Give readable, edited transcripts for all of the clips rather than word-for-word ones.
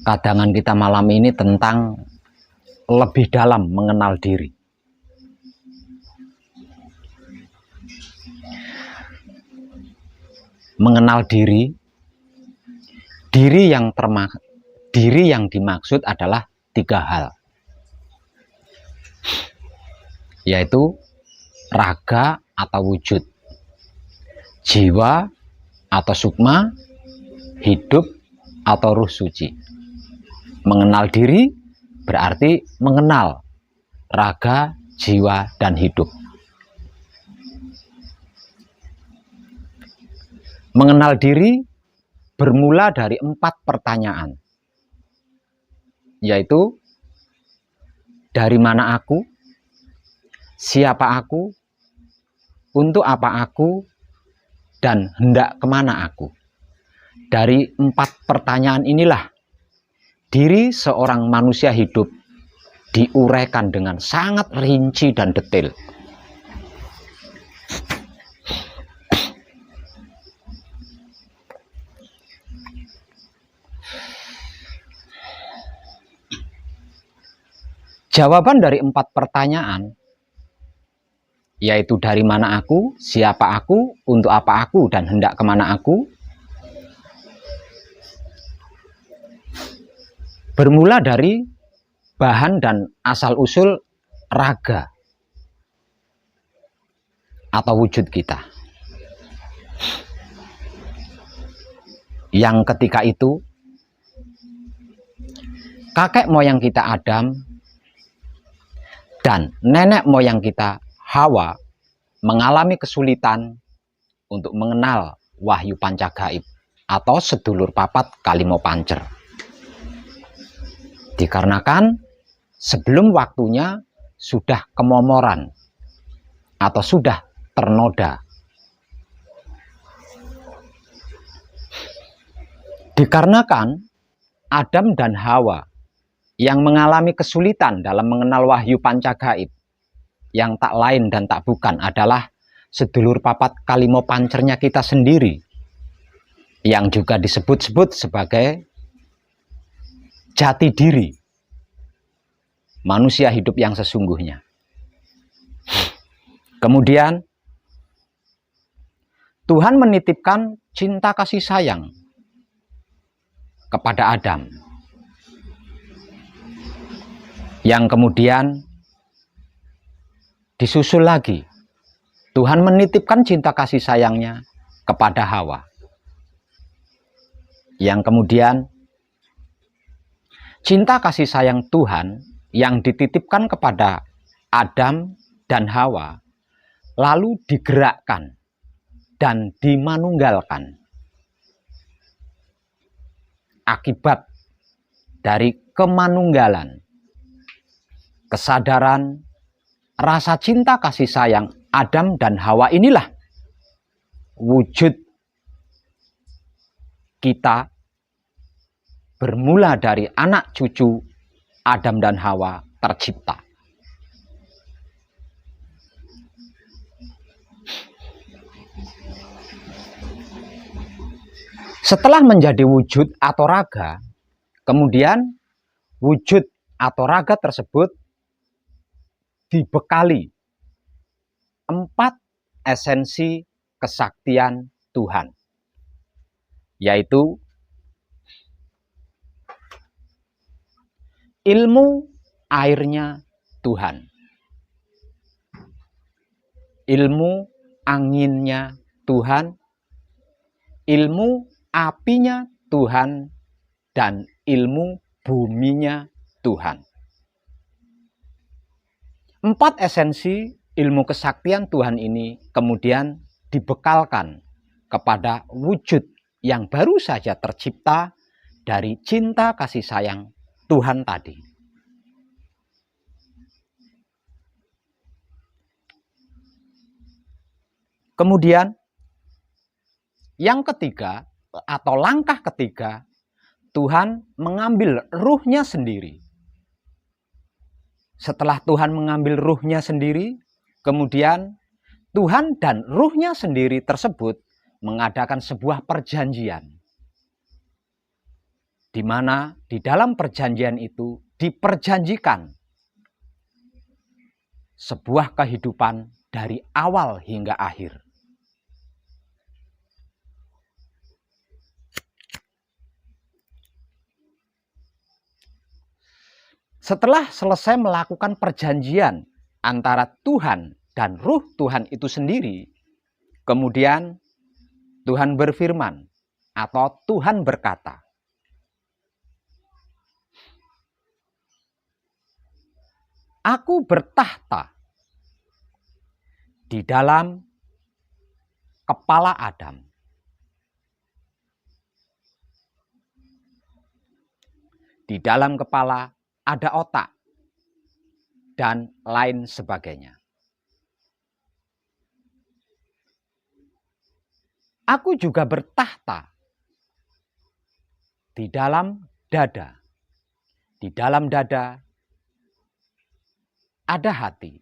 kadangan kita malam ini tentang lebih dalam mengenal diri. Mengenal diri, diri yang dimaksud adalah 3 hal, yaitu raga atau wujud, jiwa atau sukma, hidup atau ruh suci. Mengenal diri berarti mengenal raga, jiwa, dan hidup. Mengenal diri bermula dari 4 pertanyaan, yaitu dari mana aku, siapa aku, untuk apa aku, dan hendak kemana aku. Dari 4 pertanyaan inilah diri seorang manusia hidup diuraikan dengan sangat rinci dan detail. Jawaban dari 4 pertanyaan, yaitu dari mana aku, siapa aku, untuk apa aku, dan hendak kemana aku, bermula dari bahan dan asal-usul raga atau wujud kita. Yang ketika itu, kakek moyang kita Adam dan nenek moyang kita Hawa mengalami kesulitan untuk mengenal wahyu pancagaib atau sedulur papat kalimo pancer. Dikarenakan sebelum waktunya sudah kemomoran atau sudah ternoda. Dikarenakan Adam dan Hawa yang mengalami kesulitan dalam mengenal wahyu pancagaib, yang tak lain dan tak bukan adalah sedulur papat kalimo pancernya kita sendiri, yang juga disebut-sebut sebagai jati diri manusia hidup yang sesungguhnya. Kemudian Tuhan menitipkan cinta kasih sayang kepada Adam, yang kemudian disusul lagi Tuhan menitipkan cinta kasih sayangnya kepada Hawa, yang kemudian cinta kasih sayang Tuhan yang dititipkan kepada Adam dan Hawa lalu digerakkan dan dimanunggalkan akibat dari kemanunggalan, kesadaran, rasa cinta kasih sayang Adam dan Hawa inilah wujud kita bermula dari anak cucu Adam dan Hawa tercipta. Setelah menjadi wujud atau raga, kemudian wujud atau raga tersebut dibekali 4 esensi kesaktian Tuhan, yaitu ilmu airnya Tuhan, ilmu anginnya Tuhan, ilmu apinya Tuhan, dan ilmu buminya Tuhan. 4 esensi ilmu kesaktian Tuhan ini kemudian dibekalkan kepada wujud yang baru saja tercipta dari cinta kasih sayang Tuhan tadi. Kemudian yang ketiga atau langkah ketiga, Tuhan mengambil ruhnya sendiri. Setelah Tuhan mengambil ruhnya sendiri, kemudian Tuhan dan ruhnya sendiri tersebut mengadakan sebuah perjanjian, di mana di dalam perjanjian itu diperjanjikan sebuah kehidupan dari awal hingga akhir. Setelah selesai melakukan perjanjian antara Tuhan dan Ruh Tuhan itu sendiri, kemudian Tuhan berfirman atau Tuhan berkata, "Aku bertahta di dalam kepala Adam." Di dalam kepala ada otak dan lain sebagainya. Aku juga bertahta di dalam dada. Di dalam dada ada hati.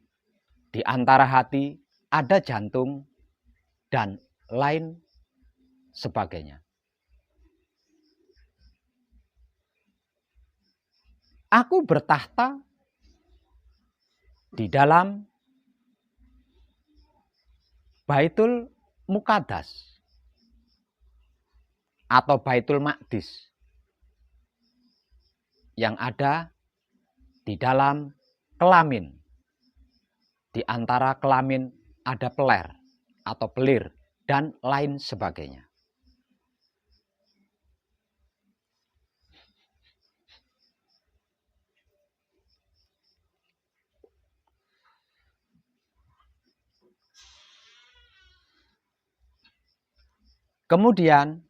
Di antara hati ada jantung dan lain sebagainya. Aku bertahta di dalam Baitul Muqaddas atau Baitul Maqdis yang ada di dalam kelamin. Di antara kelamin ada peler atau pelir dan lain sebagainya. Kemudian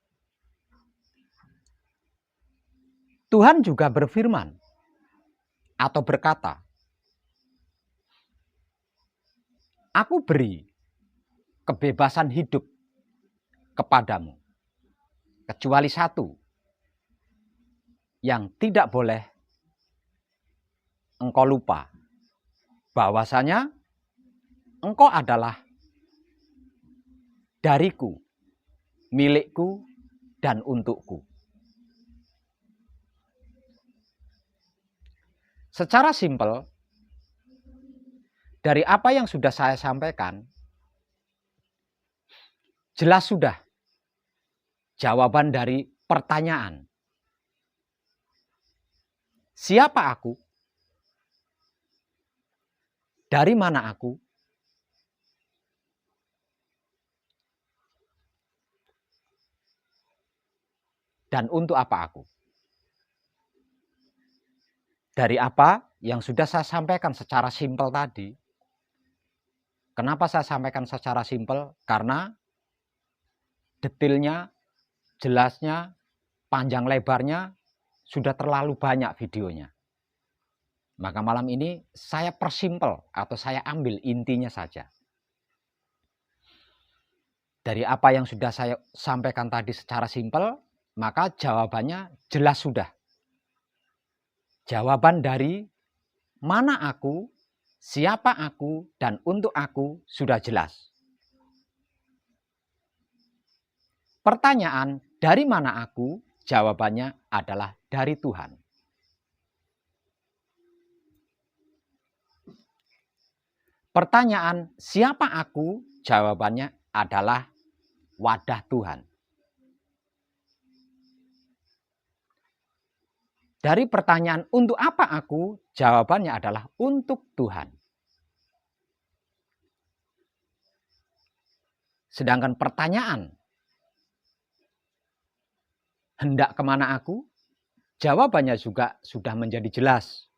Tuhan juga berfirman atau berkata, "Aku beri kebebasan hidup kepadamu, kecuali satu yang tidak boleh engkau lupa, bahwasanya engkau adalah dariku, milikku, dan untukku." Secara simpel, dari apa yang sudah saya sampaikan, jelas sudah jawaban dari pertanyaan, siapa aku? Dari mana aku? Dan untuk apa aku? Dari apa yang sudah saya sampaikan secara simpel tadi. Kenapa saya sampaikan secara simpel? Karena detailnya, jelasnya, panjang lebarnya sudah terlalu banyak videonya. Maka malam ini saya persimpel atau saya ambil intinya saja. Dari apa yang sudah saya sampaikan tadi secara simpel, maka jawabannya jelas sudah. Jawaban dari mana aku, siapa aku, dan untuk aku sudah jelas. Pertanyaan, dari mana aku? Jawabannya adalah dari Tuhan. Pertanyaan, siapa aku? Jawabannya adalah wadah Tuhan. Dari pertanyaan, untuk apa aku? Jawabannya adalah untuk Tuhan. Sedangkan pertanyaan, hendak kemana aku? Jawabannya juga sudah menjadi jelas.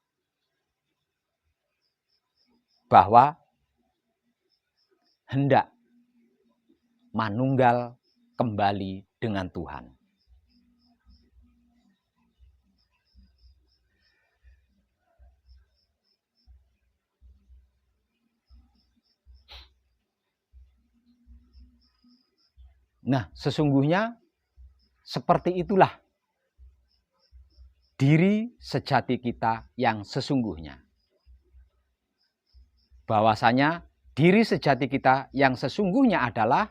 Bahwa hendak manunggal kembali dengan Tuhan. Nah, sesungguhnya seperti itulah diri sejati kita yang sesungguhnya. Bahwasanya diri sejati kita yang sesungguhnya adalah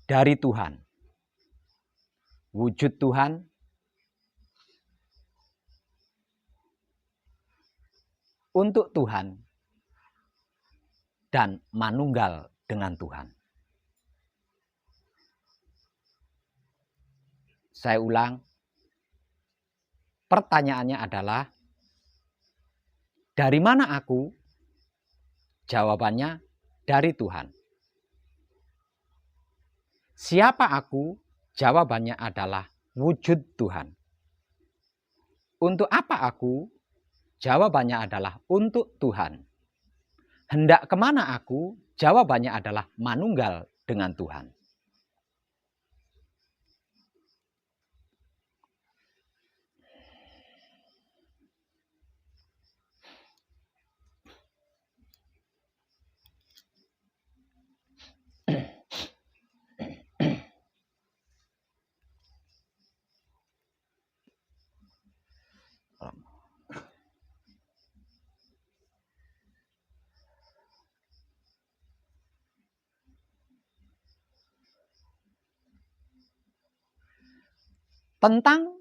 dari Tuhan. wujud Tuhan, untuk Tuhan, dan manunggal dengan Tuhan. Saya ulang, pertanyaannya adalah, dari mana aku? Jawabannya, dari Tuhan. Siapa aku? Jawabannya adalah wujud Tuhan. Untuk apa aku? Jawabannya adalah untuk Tuhan. Hendak kemana aku? Jawabannya adalah manunggal dengan Tuhan. Tentang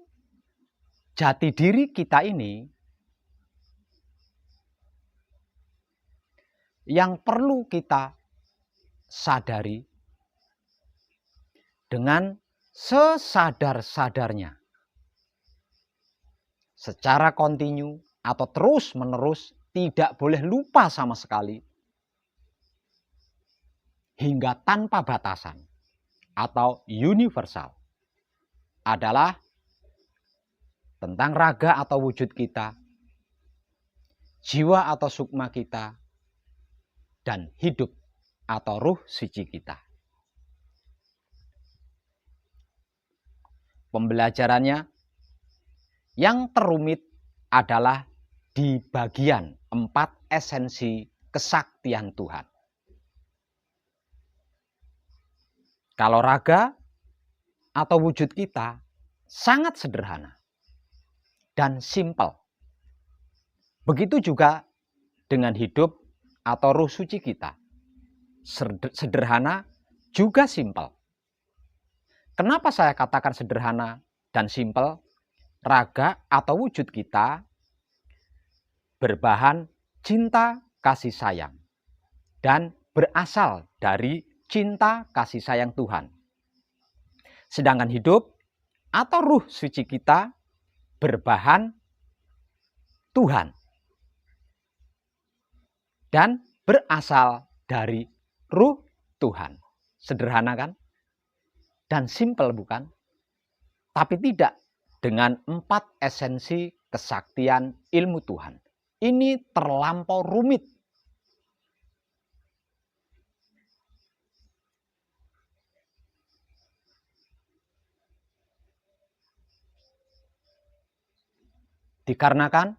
jati diri kita ini, yang perlu kita sadari dengan sesadar-sadarnya, secara kontinu atau terus-menerus, tidak boleh lupa sama sekali, hingga tanpa batasan atau universal, adalah tentang raga atau wujud kita, jiwa atau sukma kita, dan hidup atau ruh suci kita. Pembelajarannya yang terumit adalah di bagian 4 esensi kesaktian Tuhan. Kalau raga atau wujud kita sangat sederhana dan simpel. Begitu juga dengan hidup atau ruh suci kita. Sederhana juga simpel. Kenapa saya katakan sederhana dan simpel? Raga atau wujud kita berbahan cinta kasih sayang dan berasal dari cinta kasih sayang Tuhan. Sedangkan hidup atau ruh suci kita berbahan Tuhan dan berasal dari ruh Tuhan. Sederhana kan? Dan simpel bukan? Tapi tidak dengan 4 esensi kesaktian ilmu Tuhan. Ini terlampau rumit. Dikarenakan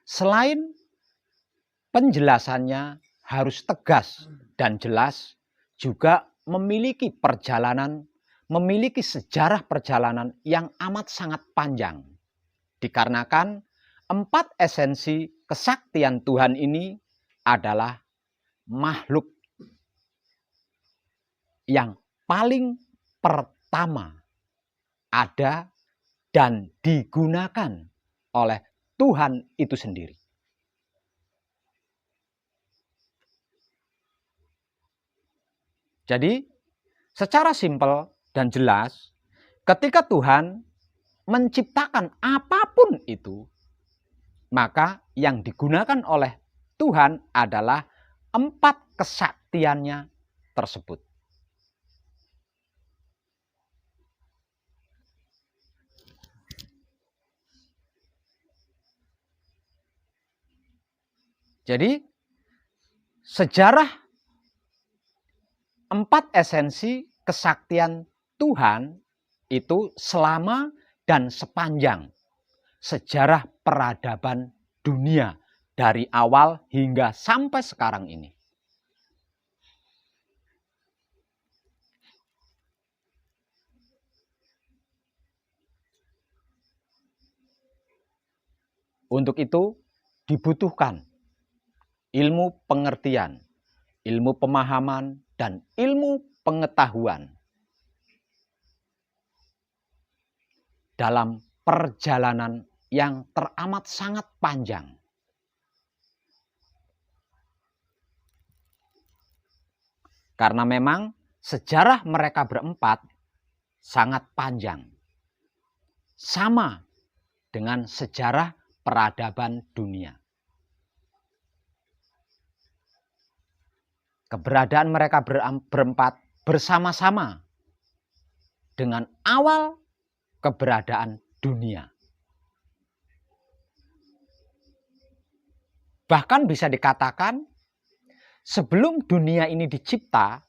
selain penjelasannya harus tegas dan jelas, juga memiliki sejarah perjalanan yang amat sangat panjang. Dikarenakan 4 esensi kesaktian Tuhan ini adalah makhluk yang paling pertama ada dan digunakan oleh Tuhan itu sendiri. Jadi, secara simpel dan jelas, ketika Tuhan menciptakan apapun itu, maka yang digunakan oleh Tuhan adalah 4 kesaktiannya tersebut. Jadi, sejarah 4 esensi kesaktian Tuhan itu selama dan sepanjang sejarah peradaban dunia dari awal hingga sampai sekarang ini. Untuk itu dibutuhkan ilmu pengertian, ilmu pemahaman, dan ilmu pengetahuan dalam perjalanan yang teramat sangat panjang. Karena memang sejarah mereka berempat sangat panjang. Sama dengan sejarah peradaban dunia. Keberadaan mereka berempat bersama-sama dengan awal keberadaan dunia. Bahkan bisa dikatakan sebelum dunia ini dicipta,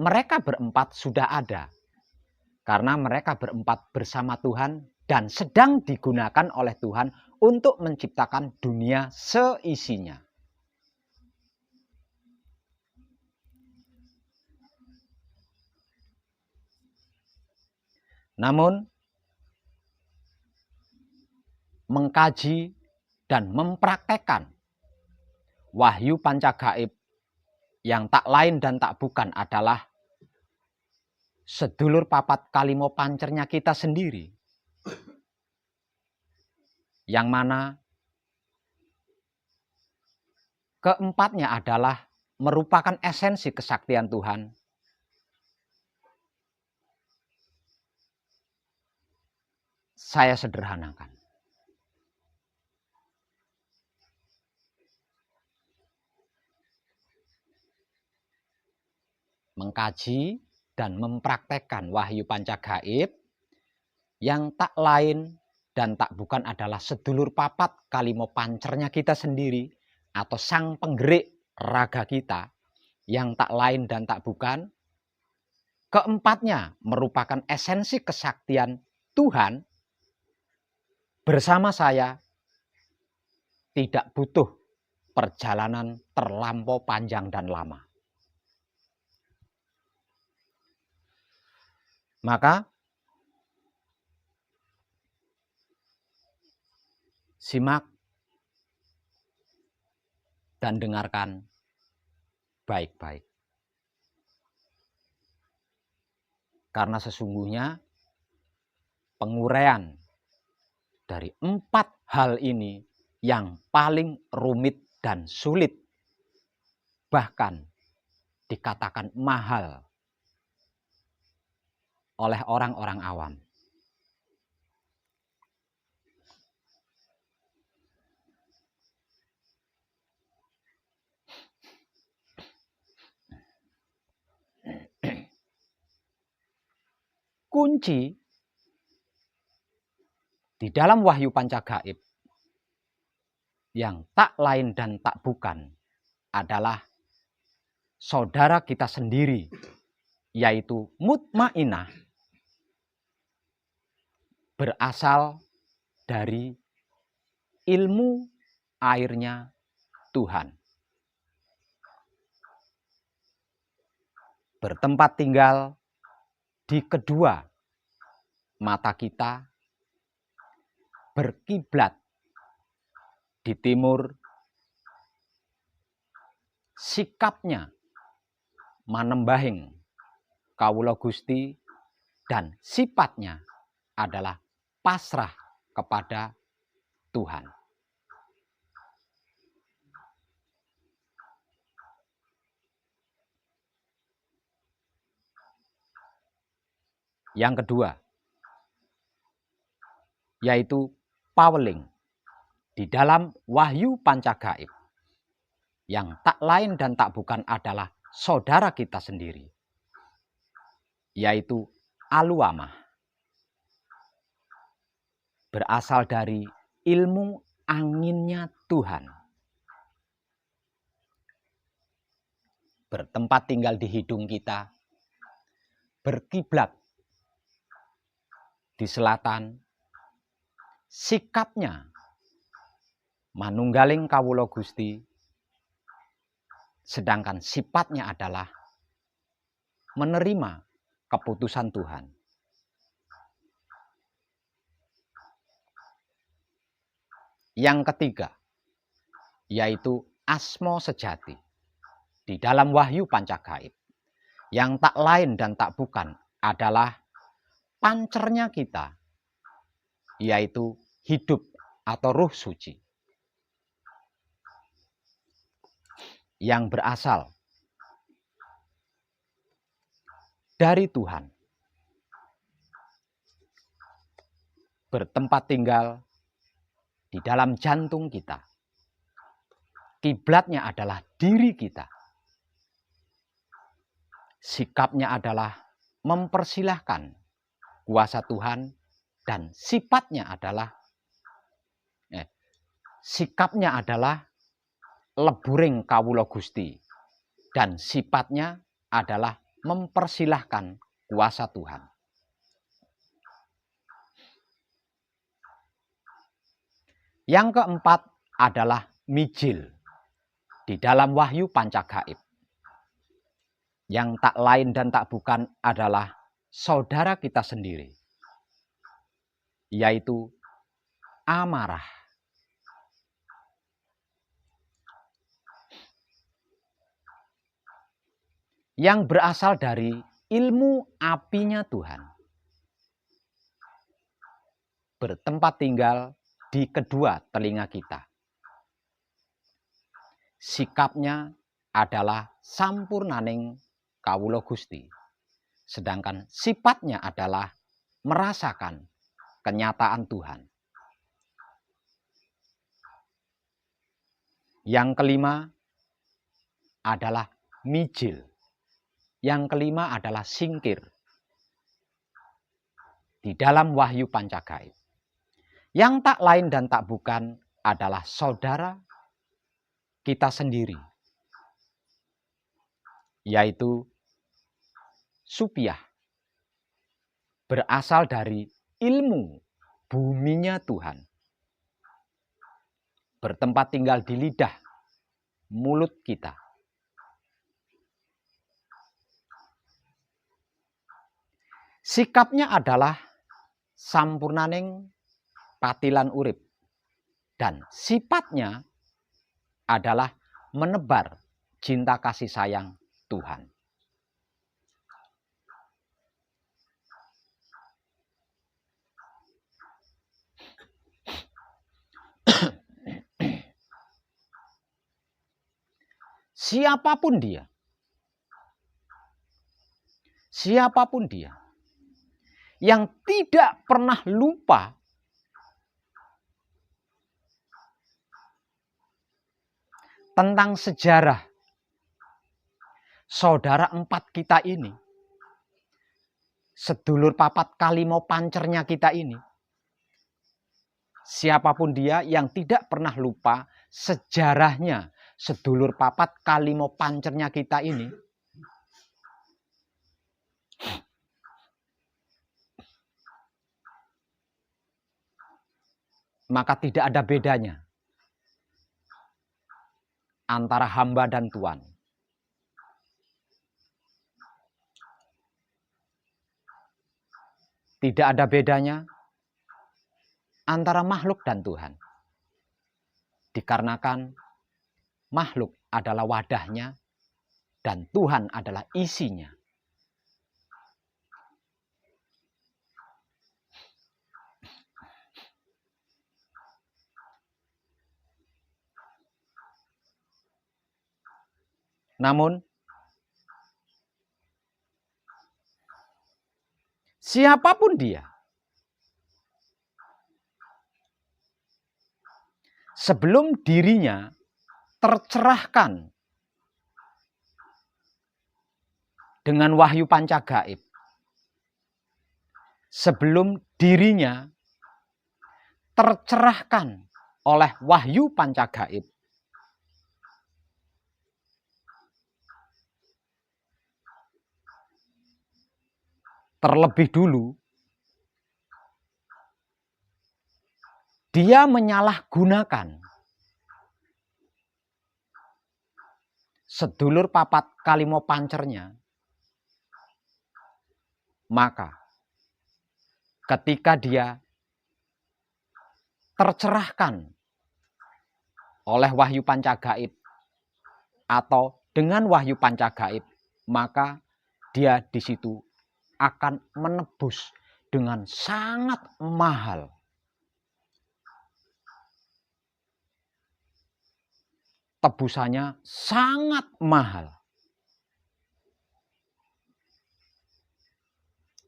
mereka berempat sudah ada. Karena mereka berempat bersama Tuhan dan sedang digunakan oleh Tuhan untuk menciptakan dunia seisinya. Namun, mengkaji dan mempraktekkan wahyu pancagaib yang tak lain dan tak bukan adalah sedulur papat kalimo pancernya kita sendiri. Yang mana keempatnya adalah merupakan esensi kesaktian Tuhan. Saya sederhanakan. Mengkaji dan mempraktekkan wahyu pancagaib yang tak lain dan tak bukan adalah sedulur papat kalimo pancernya kita sendiri atau sang penggerik raga kita yang tak lain dan tak bukan. Keempatnya merupakan esensi kesaktian Tuhan. Bersama saya tidak butuh perjalanan terlampau panjang dan lama. Maka simak dan dengarkan baik-baik. Karena sesungguhnya penguraian dari 4 hal ini yang paling rumit dan sulit, bahkan dikatakan mahal oleh orang-orang awam. Kunci di dalam wahyu pancagaib yang tak lain dan tak bukan adalah saudara kita sendiri, yaitu mutmainah, berasal dari ilmu airnya Tuhan. Bertempat tinggal di kedua mata kita, berkiblat di timur, sikapnya manembahing kawula Gusti, dan sifatnya adalah pasrah kepada Tuhan. Yang kedua, yaitu paweling di dalam wahyu pancagaib yang tak lain dan tak bukan adalah saudara kita sendiri, yaitu aluamah, berasal dari ilmu anginnya Tuhan, bertempat tinggal di hidung kita, berkiblat di selatan, sikapnya manunggaling kawula Gusti, sedangkan sifatnya adalah menerima keputusan Tuhan. Yang ketiga, yaitu asmo sejati di dalam wahyu pancagaib yang tak lain dan tak bukan adalah pancernya kita, yaitu hidup atau Ruh Suci yang berasal dari Tuhan, bertempat tinggal di dalam jantung kita. Kiblatnya adalah diri kita. Sikapnya adalah mempersilahkan kuasa Tuhan, dan sikapnya adalah leburing kawula Gusti, dan sifatnya adalah mempersilahkan kuasa Tuhan. Yang keempat adalah mijil di dalam Wahyu Pancagaib, yang tak lain dan tak bukan adalah saudara kita sendiri, yaitu amarah. Yang berasal dari ilmu apinya Tuhan, bertempat tinggal di kedua telinga kita. Sikapnya adalah sampurnaning kawula Gusti, sedangkan sifatnya adalah merasakan kenyataan Tuhan. Yang kelima adalah mijil. Yang kelima adalah singkir di dalam Wahyu Pancagaib, yang tak lain dan tak bukan adalah saudara kita sendiri, yaitu supiah, berasal dari ilmu buminya Tuhan, bertempat tinggal di lidah mulut kita. Sikapnya adalah sampurnaning patilan urip, dan sifatnya adalah menebar cinta kasih sayang Tuhan. Siapapun dia yang tidak pernah lupa tentang sejarah saudara empat kita ini, sedulur papat kalimo pancernya kita ini, siapapun dia yang tidak pernah lupa sejarahnya sedulur papat kalimo pancernya kita ini, maka tidak ada bedanya antara hamba dan Tuhan. Tidak ada bedanya antara makhluk dan Tuhan. Dikarenakan makhluk adalah wadahnya dan Tuhan adalah isinya. Namun, siapapun dia, sebelum dirinya tercerahkan dengan Wahyu Pancagaib, sebelum dirinya tercerahkan oleh Wahyu Pancagaib, terlebih dulu dia menyalahgunakan sedulur papat kalimo pancernya, maka ketika dia tercerahkan oleh Wahyu Pancagaib atau dengan Wahyu Pancagaib, maka dia di situ akan menebus dengan sangat mahal tebusannya sangat mahal.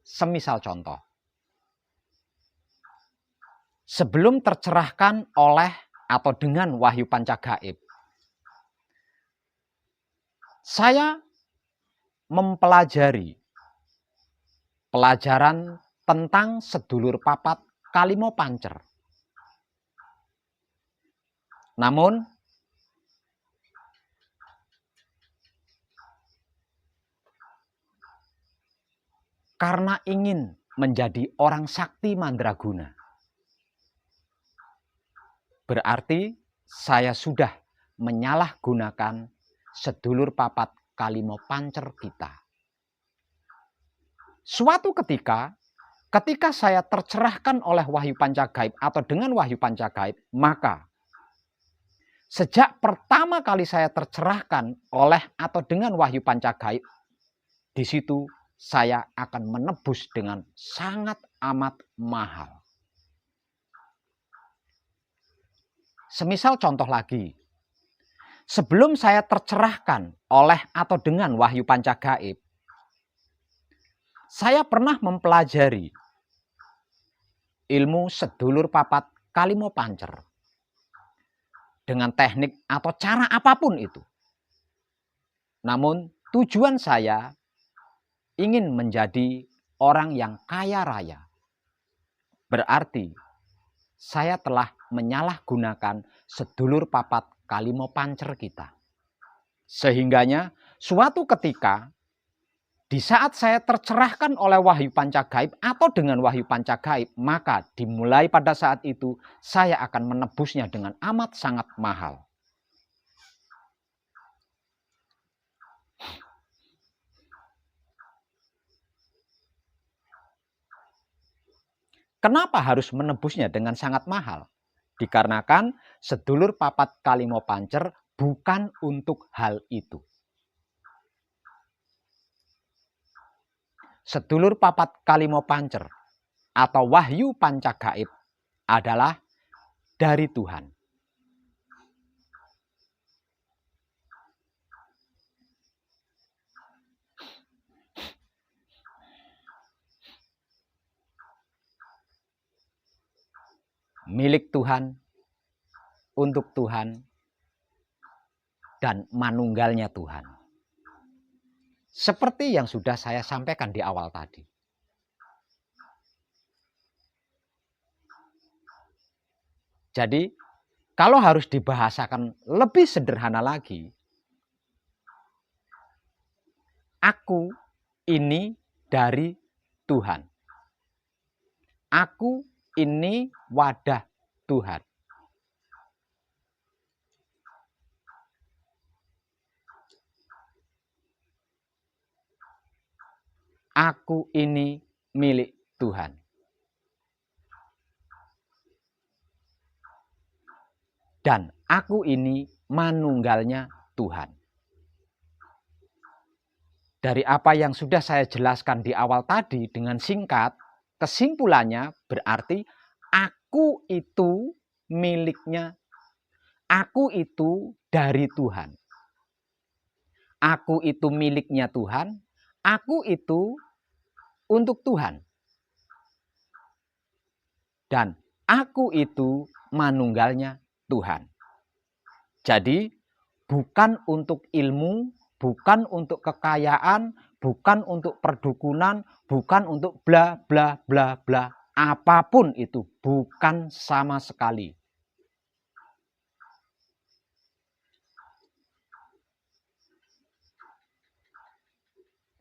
Semisal contoh, sebelum tercerahkan oleh atau dengan wahyu pancagaib, saya mempelajari pelajaran tentang sedulur papat Kalimo Pancer. Namun, karena ingin menjadi orang sakti mandraguna, berarti saya sudah menyalahgunakan sedulur papat Kalimo Pancer kita. Suatu ketika saya tercerahkan oleh wahyu pancagaib atau dengan wahyu pancagaib, maka sejak pertama kali saya tercerahkan oleh atau dengan wahyu pancagaib, di situ saya akan menebus dengan sangat amat mahal. Semisal contoh lagi, sebelum saya tercerahkan oleh atau dengan wahyu pancagaib, saya pernah mempelajari ilmu sedulur papat Kalimo Pancer dengan teknik atau cara apapun itu. Namun tujuan saya ingin menjadi orang yang kaya raya. Berarti saya telah menyalahgunakan sedulur papat Kalimo Pancer kita. Sehingganya suatu ketika di saat saya tercerahkan oleh wahyu pancagaib atau dengan wahyu pancagaib, maka dimulai pada saat itu saya akan menebusnya dengan amat sangat mahal. Kenapa harus menebusnya dengan sangat mahal? Dikarenakan sedulur papat Kalimo Pancer bukan untuk hal itu. Sedulur papat Kalimo Pancer atau wahyu pancagaib adalah dari Tuhan. Milik Tuhan, untuk Tuhan, dan manunggalnya Tuhan. Seperti yang sudah saya sampaikan di awal tadi. Jadi, kalau harus dibahasakan lebih sederhana lagi, aku ini dari Tuhan. Aku ini wadah Tuhan. Aku ini milik Tuhan. Dan aku ini manunggalnya Tuhan. Dari apa yang sudah saya jelaskan di awal tadi dengan singkat, kesimpulannya berarti aku itu miliknya, aku itu dari Tuhan. Aku itu miliknya Tuhan, aku itu untuk Tuhan. Dan aku itu manunggalnya Tuhan. Jadi bukan untuk ilmu, bukan untuk kekayaan, bukan untuk perdukunan, bukan untuk bla bla bla bla. Apapun itu, bukan sama sekali.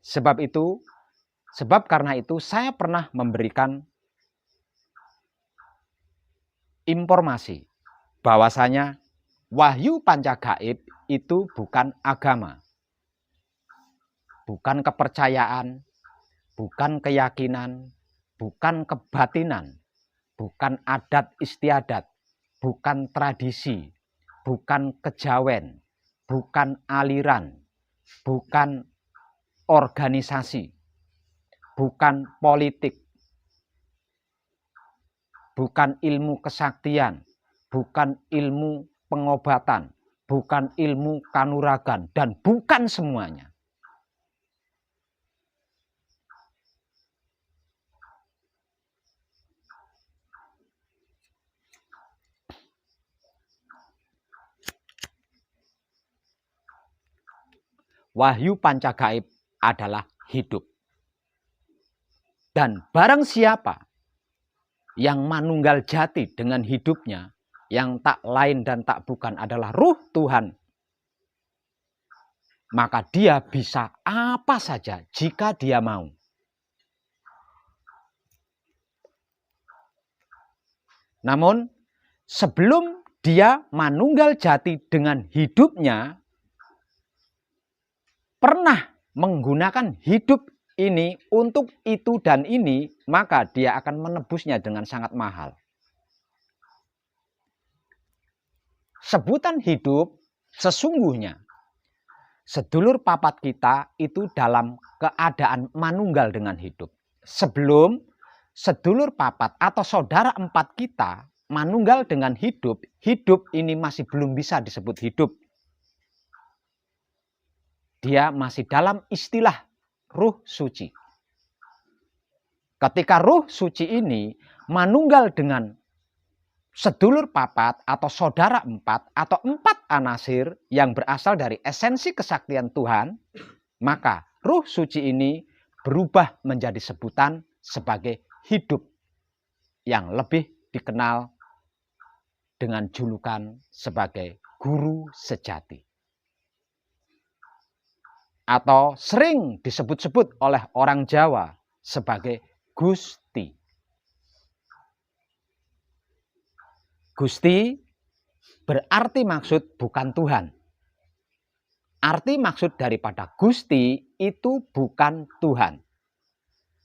Sebab karena itu saya pernah memberikan informasi bahwasanya wahyu pancagaib itu bukan agama, bukan kepercayaan, bukan keyakinan, bukan kebatinan, bukan adat istiadat, bukan tradisi, bukan kejawen, bukan aliran, bukan organisasi, bukan politik, bukan ilmu kesaktian, bukan ilmu pengobatan, bukan ilmu kanuragan, dan bukan semuanya. Wahyu Pancagaib adalah hidup. Dan barang siapa yang manunggal jati dengan hidupnya, yang tak lain dan tak bukan adalah Ruh Tuhan, maka dia bisa apa saja jika dia mau. Namun sebelum dia manunggal jati dengan hidupnya, pernah menggunakan hidup ini untuk itu dan ini, maka dia akan menebusnya dengan sangat mahal. Sebutan hidup sesungguhnya sedulur papat kita itu dalam keadaan manunggal dengan hidup. Sebelum sedulur papat atau saudara empat kita manunggal dengan hidup, hidup ini masih belum bisa disebut hidup. Dia masih dalam istilah Ruh Suci. Ketika Ruh Suci ini manunggal dengan sedulur papat atau saudara empat atau empat anasir yang berasal dari esensi kesaktian Tuhan, maka Ruh Suci ini berubah menjadi sebutan sebagai hidup yang lebih dikenal dengan julukan sebagai guru sejati. Atau sering disebut-sebut oleh orang Jawa sebagai Gusti. Gusti berarti maksud bukan Tuhan. Arti maksud daripada Gusti itu bukan Tuhan.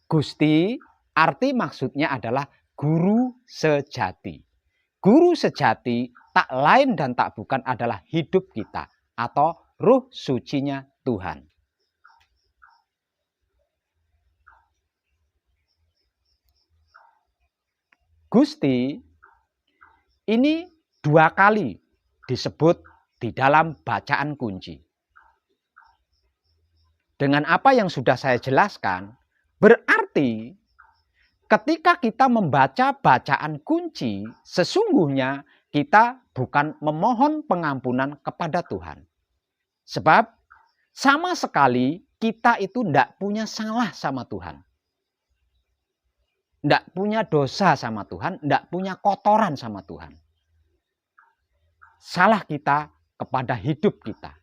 Gusti arti maksudnya adalah guru sejati. Guru sejati tak lain dan tak bukan adalah hidup kita atau Ruh Sucinya Tuhan. Gusti ini dua kali disebut di dalam bacaan kunci. Dengan apa yang sudah saya jelaskan, berarti ketika kita membaca bacaan kunci, sesungguhnya kita bukan memohon pengampunan kepada Tuhan. Sebab sama sekali kita itu tidak punya salah sama Tuhan. Tidak punya dosa sama Tuhan, tidak punya kotoran sama Tuhan. Salah kita kepada hidup kita.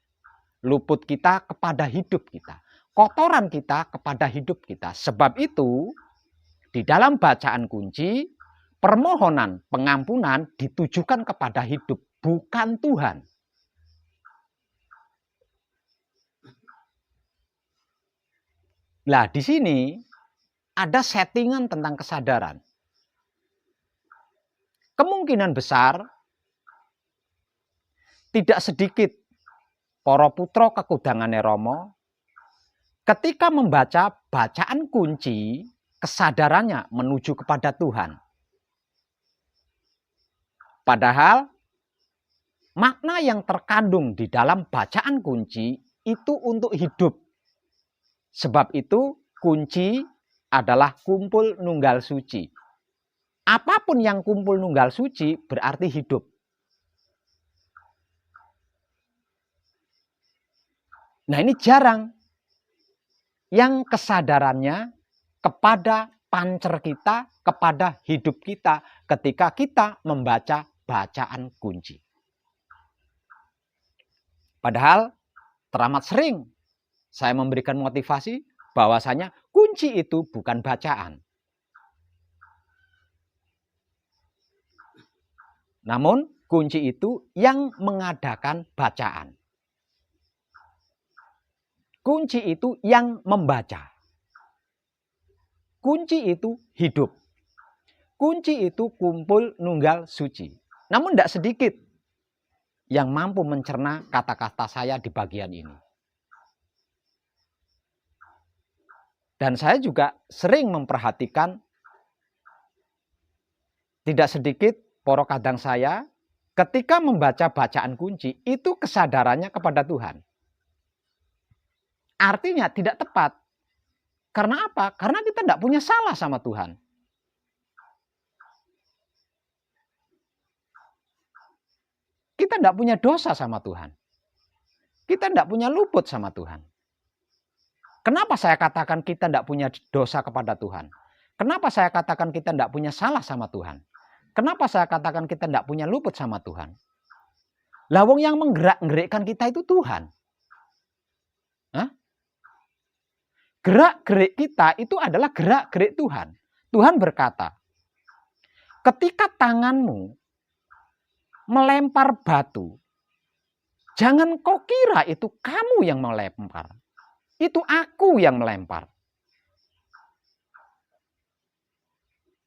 Luput kita kepada hidup kita. Kotoran kita kepada hidup kita. Sebab itu, di dalam bacaan kunci, permohonan pengampunan ditujukan kepada hidup, bukan Tuhan. Nah, di sini ada settingan tentang kesadaran. Kemungkinan besar tidak sedikit para putra kekudangane Rama ketika membaca bacaan kunci, kesadarannya menuju kepada Tuhan. Padahal makna yang terkandung di dalam bacaan kunci itu untuk hidup. Sebab itu kunci adalah kumpul nunggal suci. Apapun yang kumpul nunggal suci berarti hidup. Nah, ini jarang yang kesadarannya kepada pancer kita, kepada hidup kita ketika kita membaca bacaan kunci. Padahal teramat sering saya memberikan motivasi bahwasanya kunci itu bukan bacaan. Namun kunci itu yang mengadakan bacaan. Kunci itu yang membaca. Kunci itu hidup. Kunci itu kumpul nunggal suci. Namun tidak sedikit yang mampu mencerna kata-kata saya di bagian ini. Dan saya juga sering memperhatikan tidak sedikit para kadang saya ketika membaca bacaan kunci, itu kesadarannya kepada Tuhan. Artinya tidak tepat. Karena apa? Karena kita tidak punya salah sama Tuhan. Kita tidak punya dosa sama Tuhan. Kita tidak punya luput sama Tuhan. Kenapa saya katakan kita tidak punya dosa kepada Tuhan? Kenapa saya katakan kita tidak punya salah sama Tuhan? Kenapa saya katakan kita tidak punya luput sama Tuhan? Lawang yang menggerak-gerikkan kita itu Tuhan. Hah? Gerak-gerik kita itu adalah gerak-gerik Tuhan. Tuhan berkata, ketika tanganmu melempar batu, jangan kau kira itu kamu yang melempar. Itu aku yang melempar.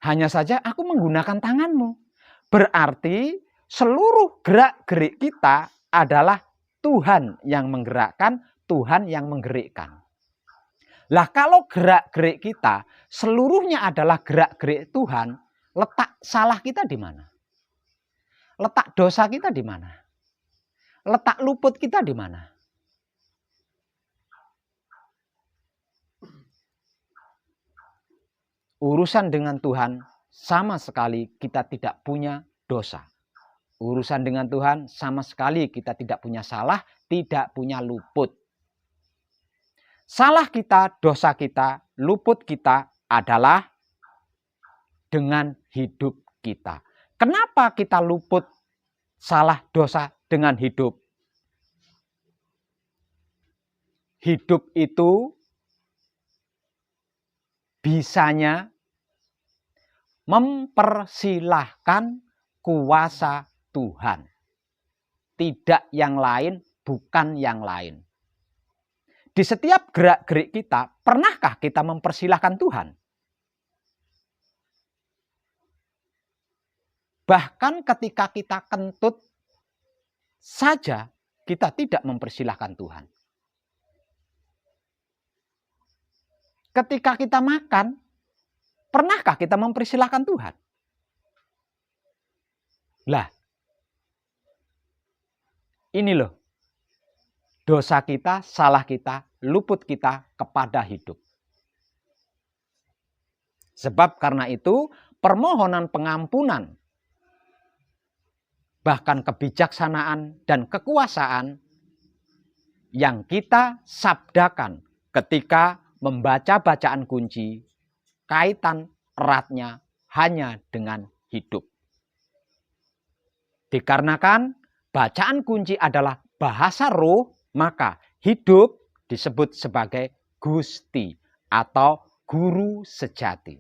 Hanya saja aku menggunakan tanganmu. Berarti seluruh gerak-gerik kita adalah Tuhan yang menggerakkan, Tuhan yang menggerikkan. Lah kalau gerak-gerik kita seluruhnya adalah gerak-gerik Tuhan, letak salah kita di mana? Letak dosa kita di mana? Letak luput kita di mana? Urusan dengan Tuhan sama sekali kita tidak punya dosa. Urusan dengan Tuhan sama sekali kita tidak punya salah, tidak punya luput. Salah kita, dosa kita, luput kita adalah dengan hidup kita. Kenapa kita luput salah dosa dengan hidup? Hidup itu bisanya mempersilahkan kuasa Tuhan. Tidak yang lain, bukan yang lain. Di setiap gerak-gerik kita, pernahkah kita mempersilahkan Tuhan? Bahkan ketika kita kentut saja, kita tidak mempersilahkan Tuhan. Ketika kita makan, pernahkah kita mempersilahkan Tuhan? Lah, ini loh, dosa kita, salah kita, luput kita kepada hidup. Sebab karena itu, permohonan pengampunan, bahkan kebijaksanaan dan kekuasaan yang kita sabdakan ketika membaca bacaan kunci, kaitan eratnya hanya dengan hidup. Dikarenakan bacaan kunci adalah bahasa roh, maka hidup disebut sebagai Gusti atau guru sejati.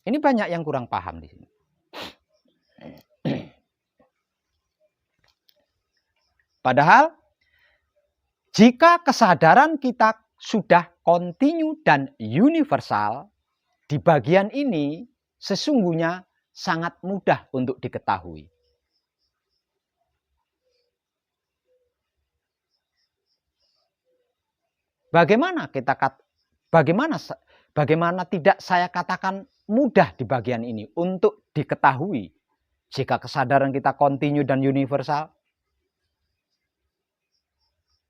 Ini banyak yang kurang paham di sini. Padahal jika kesadaran kita sudah kontinu dan universal, di bagian ini sesungguhnya sangat mudah untuk diketahui. Bagaimana tidak saya katakan mudah di bagian ini untuk diketahui jika kesadaran kita kontinu dan universal?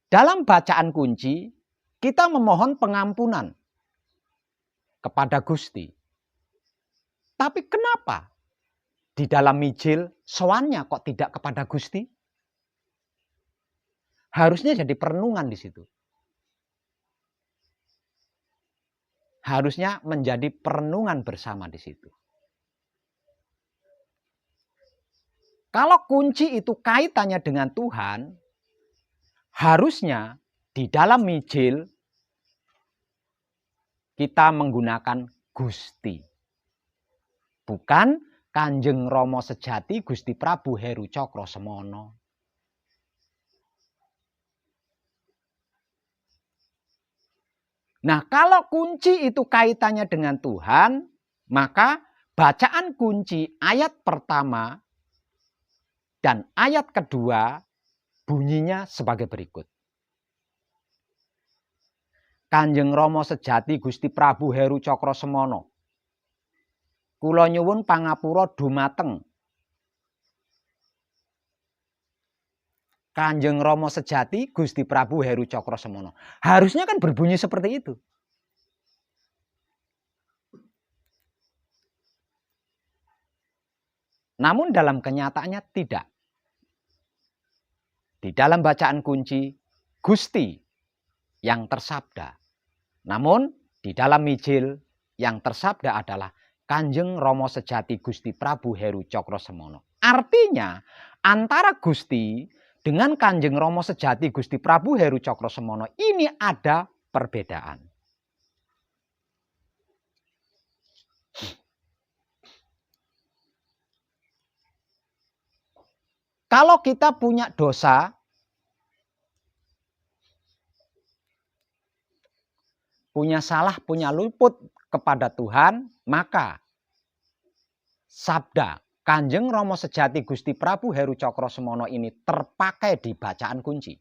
Dalam bacaan kunci, kita memohon pengampunan kepada Gusti. Tapi kenapa di dalam mijil soannya kok tidak kepada Gusti? Harusnya jadi perenungan di situ. Harusnya menjadi perenungan bersama di situ. Kalau kunci itu kaitannya dengan Tuhan, harusnya di dalam mijil kita menggunakan Gusti. Bukan Kanjeng Rama Sejati Gusti Prabu Heru Cokro Semono. Nah, kalau kunci itu kaitannya dengan Tuhan, maka bacaan kunci ayat pertama dan ayat kedua bunyinya sebagai berikut. Kanjeng Rama sejati Gusti Prabu Heru Cakrasemana, kula nyuwun pangapura dumateng Kanjeng Rama sejati Gusti Prabu Heru Cakrasemana. Harusnya kan berbunyi seperti itu. Namun dalam kenyataannya tidak. Di dalam bacaan kunci, Gusti yang tersabda. Namun di dalam mijil yang tersabda adalah Kanjeng Rama sejati Gusti Prabu Heru Cakrasemana. Artinya antara Gusti dengan Kanjeng Rama sejati Gusti Prabu Heru Cakrasemana ini ada perbedaan. Kalau kita punya dosa, punya salah, punya luput kepada Tuhan, maka sabda Kanjeng Rama sejati Gusti Prabu Heru Cakrasemana ini terpakai di bacaan kunci.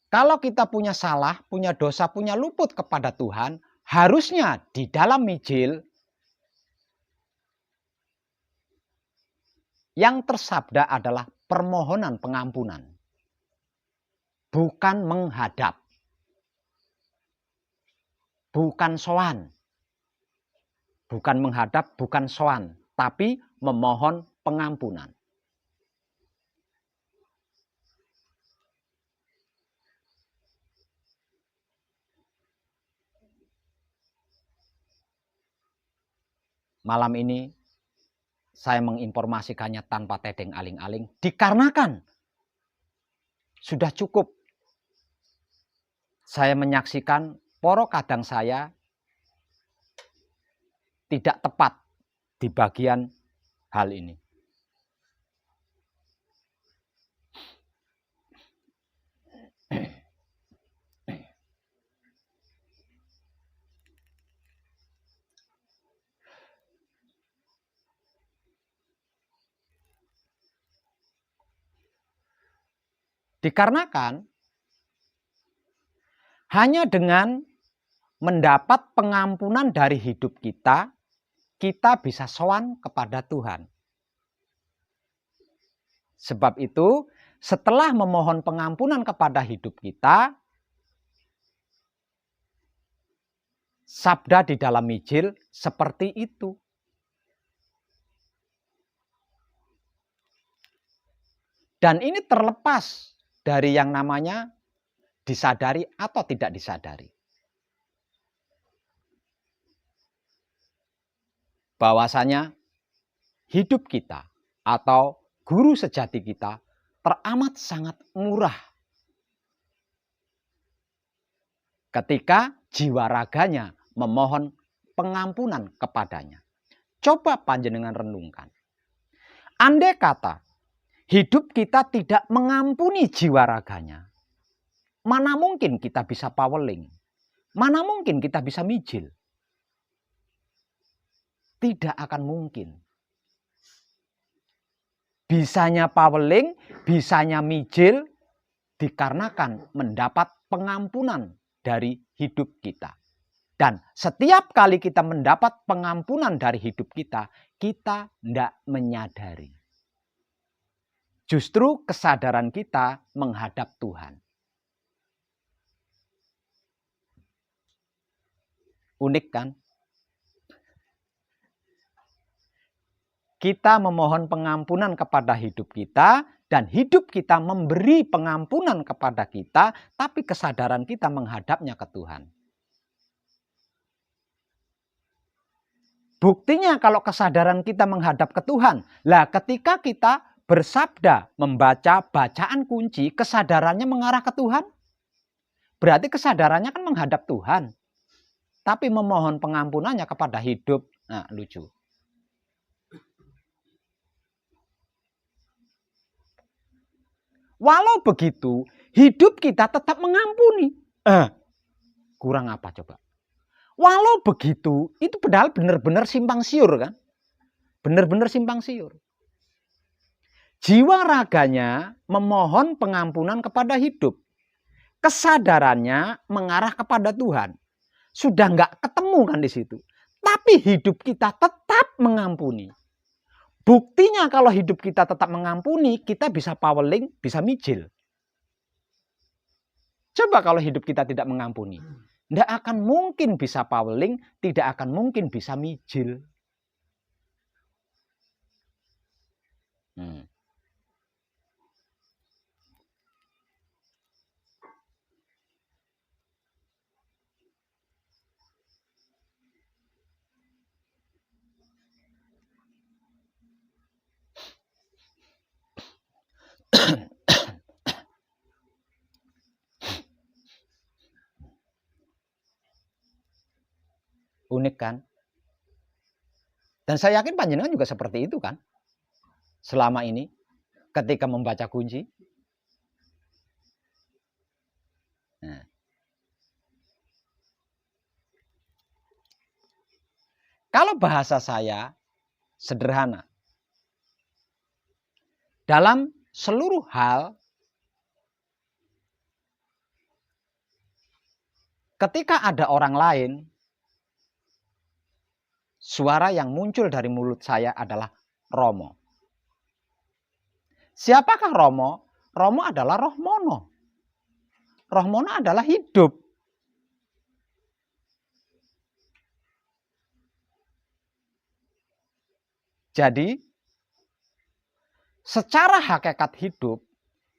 Kalau kita punya salah, punya dosa, punya luput kepada Tuhan, harusnya di dalam mijil yang tersabda adalah permohonan pengampunan. Bukan menghadap. Bukan sowan. Bukan menghadap, bukan sowan. Tapi memohon pengampunan. Malam ini saya menginformasikannya tanpa tedeng aling-aling. Dikarenakan sudah cukup saya menyaksikan poro kadang saya tidak tepat di bagian hal ini. Dikarenakan hanya dengan mendapat pengampunan dari hidup kita, kita bisa sowan kepada Tuhan. Sebab itu, setelah memohon pengampunan kepada hidup kita, sabda di dalam mijil seperti itu. Dan ini terlepas dari yang namanya disadari atau tidak disadari. Bahwasanya hidup kita atau guru sejati kita teramat sangat murah ketika jiwa raganya memohon pengampunan kepadanya. Coba panjenengan renungkan. Andai kata hidup kita tidak mengampuni jiwa raganya, mana mungkin kita bisa paweling? Mana mungkin kita bisa mijil? Tidak akan mungkin. Bisanya paweling, bisanya mijil dikarenakan mendapat pengampunan dari hidup kita. Dan setiap kali kita mendapat pengampunan dari hidup kita, kita tidak menyadari. Justru kesadaran kita menghadap Tuhan. Unik kan? Kita memohon pengampunan kepada hidup kita dan hidup kita memberi pengampunan kepada kita, tapi kesadaran kita menghadapnya ke Tuhan. Buktinya kalau kesadaran kita menghadap ke Tuhan, lah ketika kita bersabda membaca bacaan kunci, kesadarannya mengarah ke Tuhan. Berarti kesadarannya kan menghadap Tuhan. Tapi memohon pengampunannya kepada hidup. Nah, lucu. Walau begitu, hidup kita tetap mengampuni. Kurang apa coba? Walau begitu, itu padahal benar-benar simpang siur kan? benar-benar simpang siur. Jiwa raganya memohon pengampunan kepada hidup. Kesadarannya mengarah kepada Tuhan. Sudah nggak ketemu kan di situ. Tapi hidup kita tetap mengampuni. Buktinya kalau hidup kita tetap mengampuni, kita bisa powerling, bisa mijil. Coba kalau hidup kita tidak mengampuni. Tidak akan mungkin bisa powerling, tidak akan mungkin bisa mijil. Unik kan? Dan saya yakin panjenengan juga seperti itu kan? Selama ini ketika membaca kunci. Nah. Kalau bahasa saya sederhana. Dalam seluruh hal, ketika ada orang lain, suara yang muncul dari mulut saya adalah Romo. Siapakah Romo? Romo adalah roh mono. Roh mono adalah hidup. Jadi, secara hakikat hidup,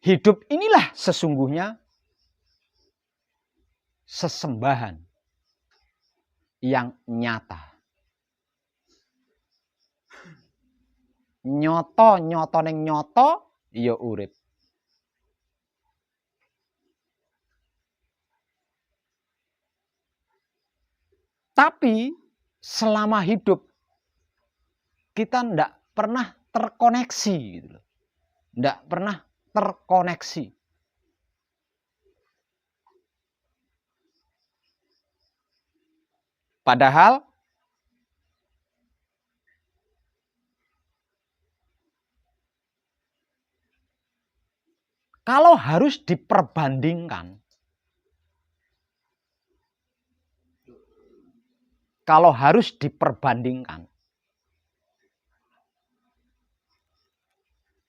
hidup inilah sesungguhnya sesembahan yang nyata. Nyoto neng nyoto ya urip. Tapi selama hidup kita tidak pernah terkoneksi gitu. Tidak pernah terkoneksi. Padahal kalau harus diperbandingkan,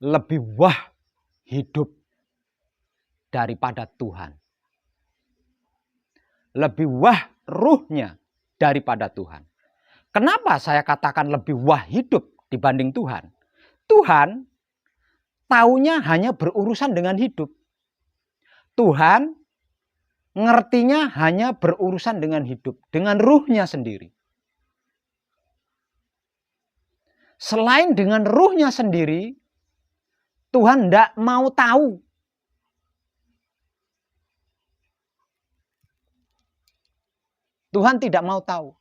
lebih wah hidup daripada Tuhan. Lebih wah ruhnya daripada Tuhan. Kenapa saya katakan lebih wah hidup dibanding Tuhan? Tuhan taunya hanya berurusan dengan hidup. Tuhan ngertinya hanya berurusan dengan hidup, dengan ruhnya sendiri. Selain dengan ruhnya sendiri, Tuhan tidak mau tahu. Tuhan tidak mau tahu.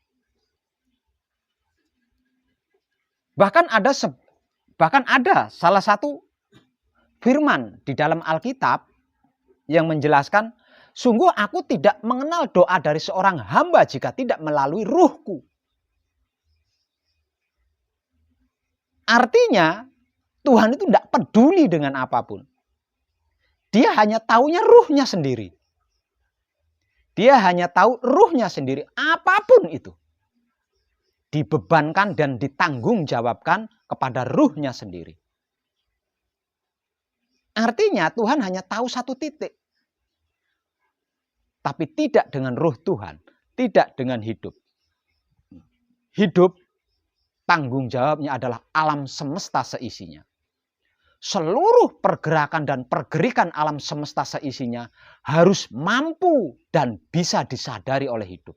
Bahkan ada salah satu firman di dalam Alkitab yang menjelaskan, sungguh aku tidak mengenal doa dari seorang hamba jika tidak melalui ruhku. Artinya Tuhan itu tidak peduli dengan apapun. Dia hanya taunya ruhnya sendiri. Dia hanya tahu ruhnya sendiri, apapun itu. Dibebankan dan ditanggungjawabkan kepada ruhnya sendiri. Artinya Tuhan hanya tahu satu titik. Tapi tidak dengan ruh Tuhan. Tidak dengan hidup. Hidup, tanggung jawabnya adalah alam semesta seisinya. Seluruh pergerakan dan pergerikan alam semesta seisinya harus mampu dan bisa disadari oleh hidup.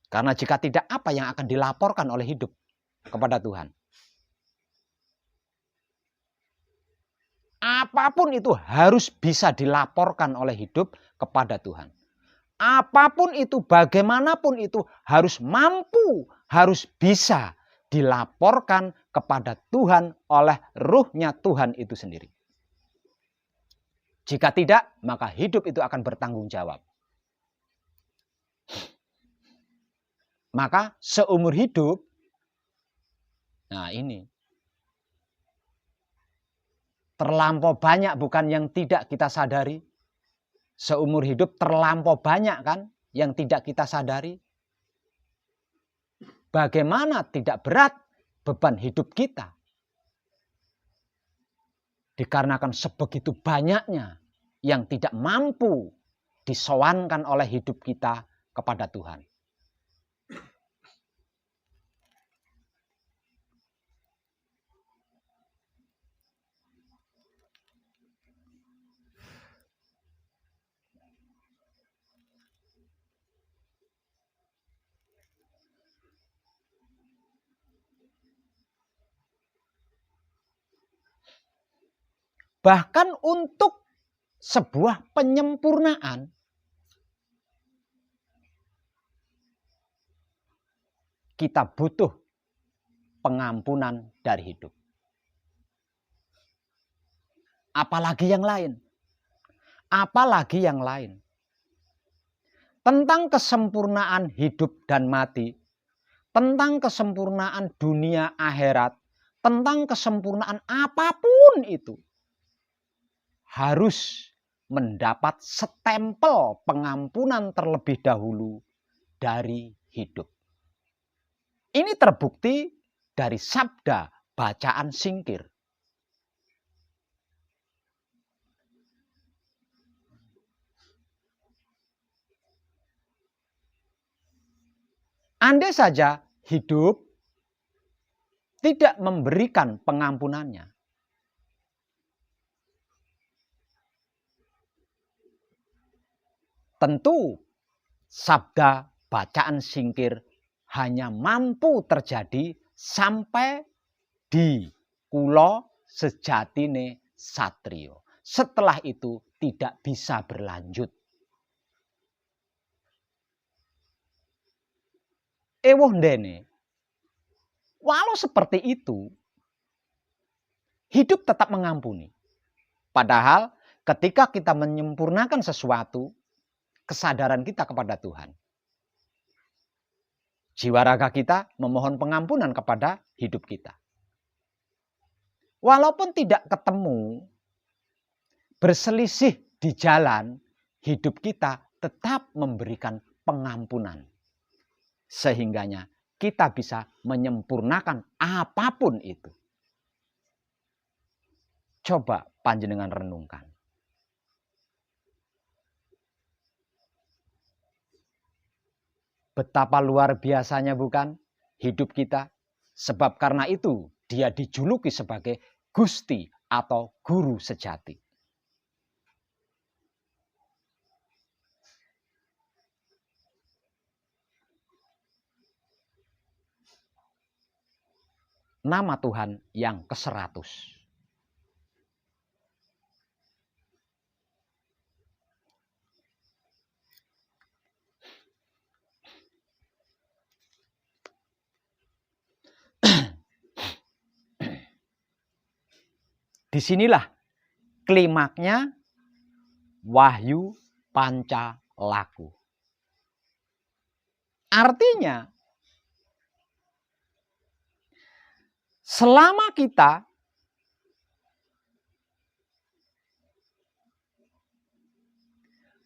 Karena jika tidak, apa yang akan dilaporkan oleh hidup kepada Tuhan? Apapun itu harus bisa dilaporkan oleh hidup kepada Tuhan. Apapun itu, bagaimanapun itu harus mampu, harus bisa dilaporkan kepada Tuhan oleh ruhnya Tuhan itu sendiri. Jika tidak, maka hidup itu akan bertanggung jawab. Maka seumur hidup Nah ini. Terlampau banyak bukan yang tidak kita sadari. Seumur hidup terlampau banyak kan yang tidak kita sadari. Bagaimana tidak berat beban hidup kita. Dikarenakan sebegitu banyaknya yang tidak mampu disowankan oleh hidup kita kepada Tuhan. Bahkan untuk sebuah penyempurnaan, kita butuh pengampunan dari hidup. Apalagi yang lain. Apalagi yang lain. Tentang kesempurnaan hidup dan mati. Tentang kesempurnaan dunia akhirat. Tentang kesempurnaan apapun itu. Harus mendapat stempel pengampunan terlebih dahulu dari hidup. Ini terbukti dari sabda bacaan singkir. Andai saja hidup tidak memberikan pengampunannya, tentu sabda bacaan singkir hanya mampu terjadi sampai di kulo sejatine satrio. Setelah itu tidak bisa berlanjut. Ewuh ndene, walau seperti itu, hidup tetap mengampuni. Padahal ketika kita menyempurnakan sesuatu, kesadaran kita kepada Tuhan. Jiwa raga kita memohon pengampunan kepada hidup kita. Walaupun tidak ketemu, berselisih di jalan, hidup kita tetap memberikan pengampunan. Sehingganya kita bisa menyempurnakan apapun itu. Coba panjenengan renungkan. Betapa luar biasanya bukan hidup kita? Sebab karena itu dia dijuluki sebagai Gusti atau Guru sejati. Nama Tuhan yang ke-100. Disinilah klimaknya Wahyu Pancalaku. Artinya, selama kita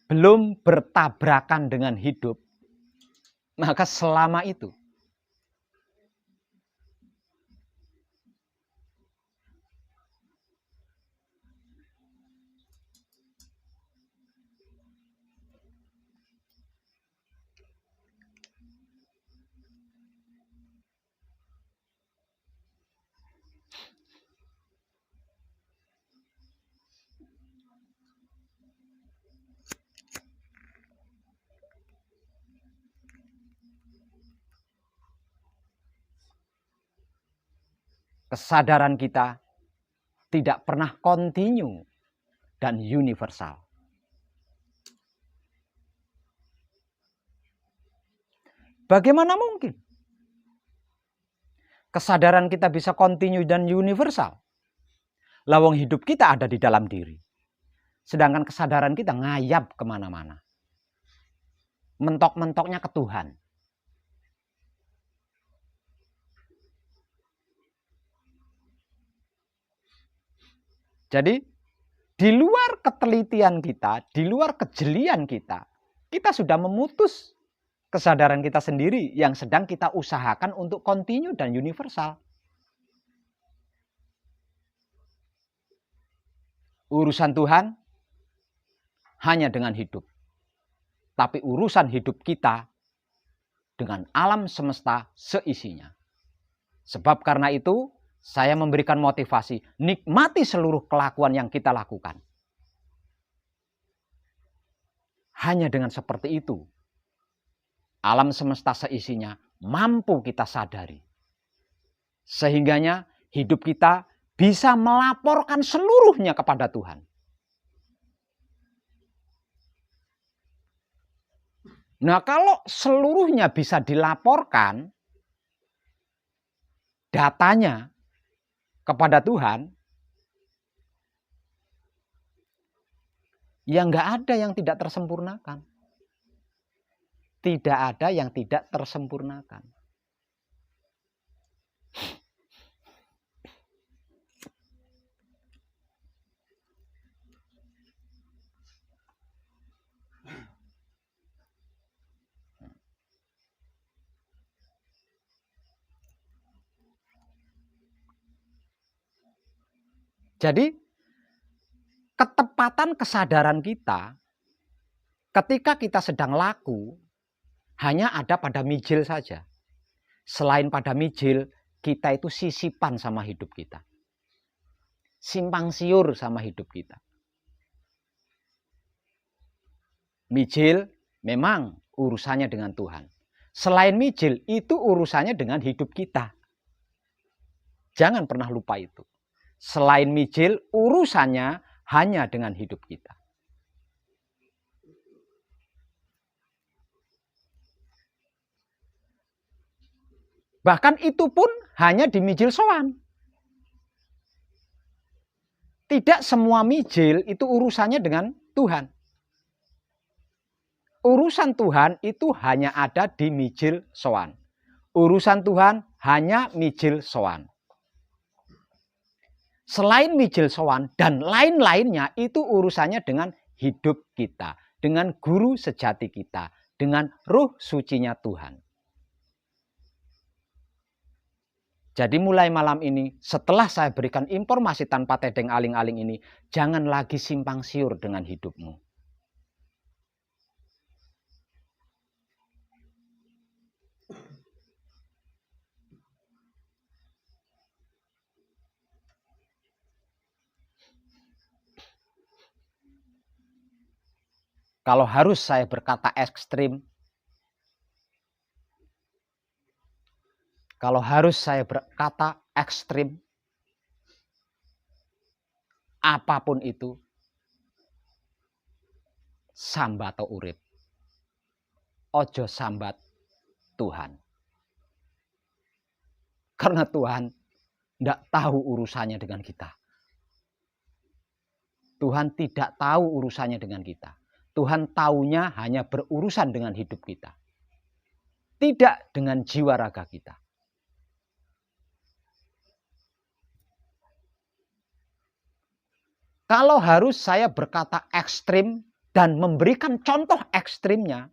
belum bertabrakan dengan hidup, maka selama itu kesadaran kita tidak pernah kontinu dan universal. Bagaimana mungkin kesadaran kita bisa kontinu dan universal? Lawang hidup kita ada di dalam diri. Sedangkan kesadaran kita ngayap kemana-mana. Mentok-mentoknya ke Tuhan. Jadi di luar ketelitian kita, di luar kejelian kita, kita sudah memutus kesadaran kita sendiri yang sedang kita usahakan untuk kontinu dan universal. Urusan Tuhan hanya dengan hidup. Tapi urusan hidup kita dengan alam semesta seisinya. Sebab karena itu, saya memberikan motivasi, nikmati seluruh kelakuan yang kita lakukan. Hanya dengan seperti itu, alam semesta seisinya mampu kita sadari. Sehingganya hidup kita bisa melaporkan seluruhnya kepada Tuhan. Nah, kalau seluruhnya bisa dilaporkan, datanya kepada Tuhan, ya nggak ada yang tidak tersempurnakan. Tidak ada yang tidak tersempurnakan. Jadi, ketepatan kesadaran kita ketika kita sedang laku hanya ada pada mijil saja. Selain pada mijil, kita itu sisipan sama hidup kita. Simpang siur sama hidup kita. Mijil memang urusannya dengan Tuhan. Selain mijil, itu urusannya dengan hidup kita. Jangan pernah lupa itu. Selain mijil, urusannya hanya dengan hidup kita. Bahkan itu pun hanya di mijil sowan. Tidak semua mijil itu urusannya dengan Tuhan. Urusan Tuhan itu hanya ada di mijil sowan. Urusan Tuhan hanya mijil sowan. Selain mijil sowan dan lain-lainnya itu urusannya dengan hidup kita, dengan guru sejati kita, dengan ruh sucinya Tuhan. Jadi mulai malam ini, setelah saya berikan informasi tanpa tedeng aling-aling ini, jangan lagi simpang siur dengan hidupmu. Kalau harus saya berkata ekstrim, apapun itu, sambat atau urip, ojo sambat Tuhan. Karena Tuhan tidak tahu urusannya dengan kita. Tuhan tidak tahu urusannya dengan kita. Tuhan taunya hanya berurusan dengan hidup kita. Tidak dengan jiwa raga kita. Kalau harus saya berkata ekstrim dan memberikan contoh ekstrimnya,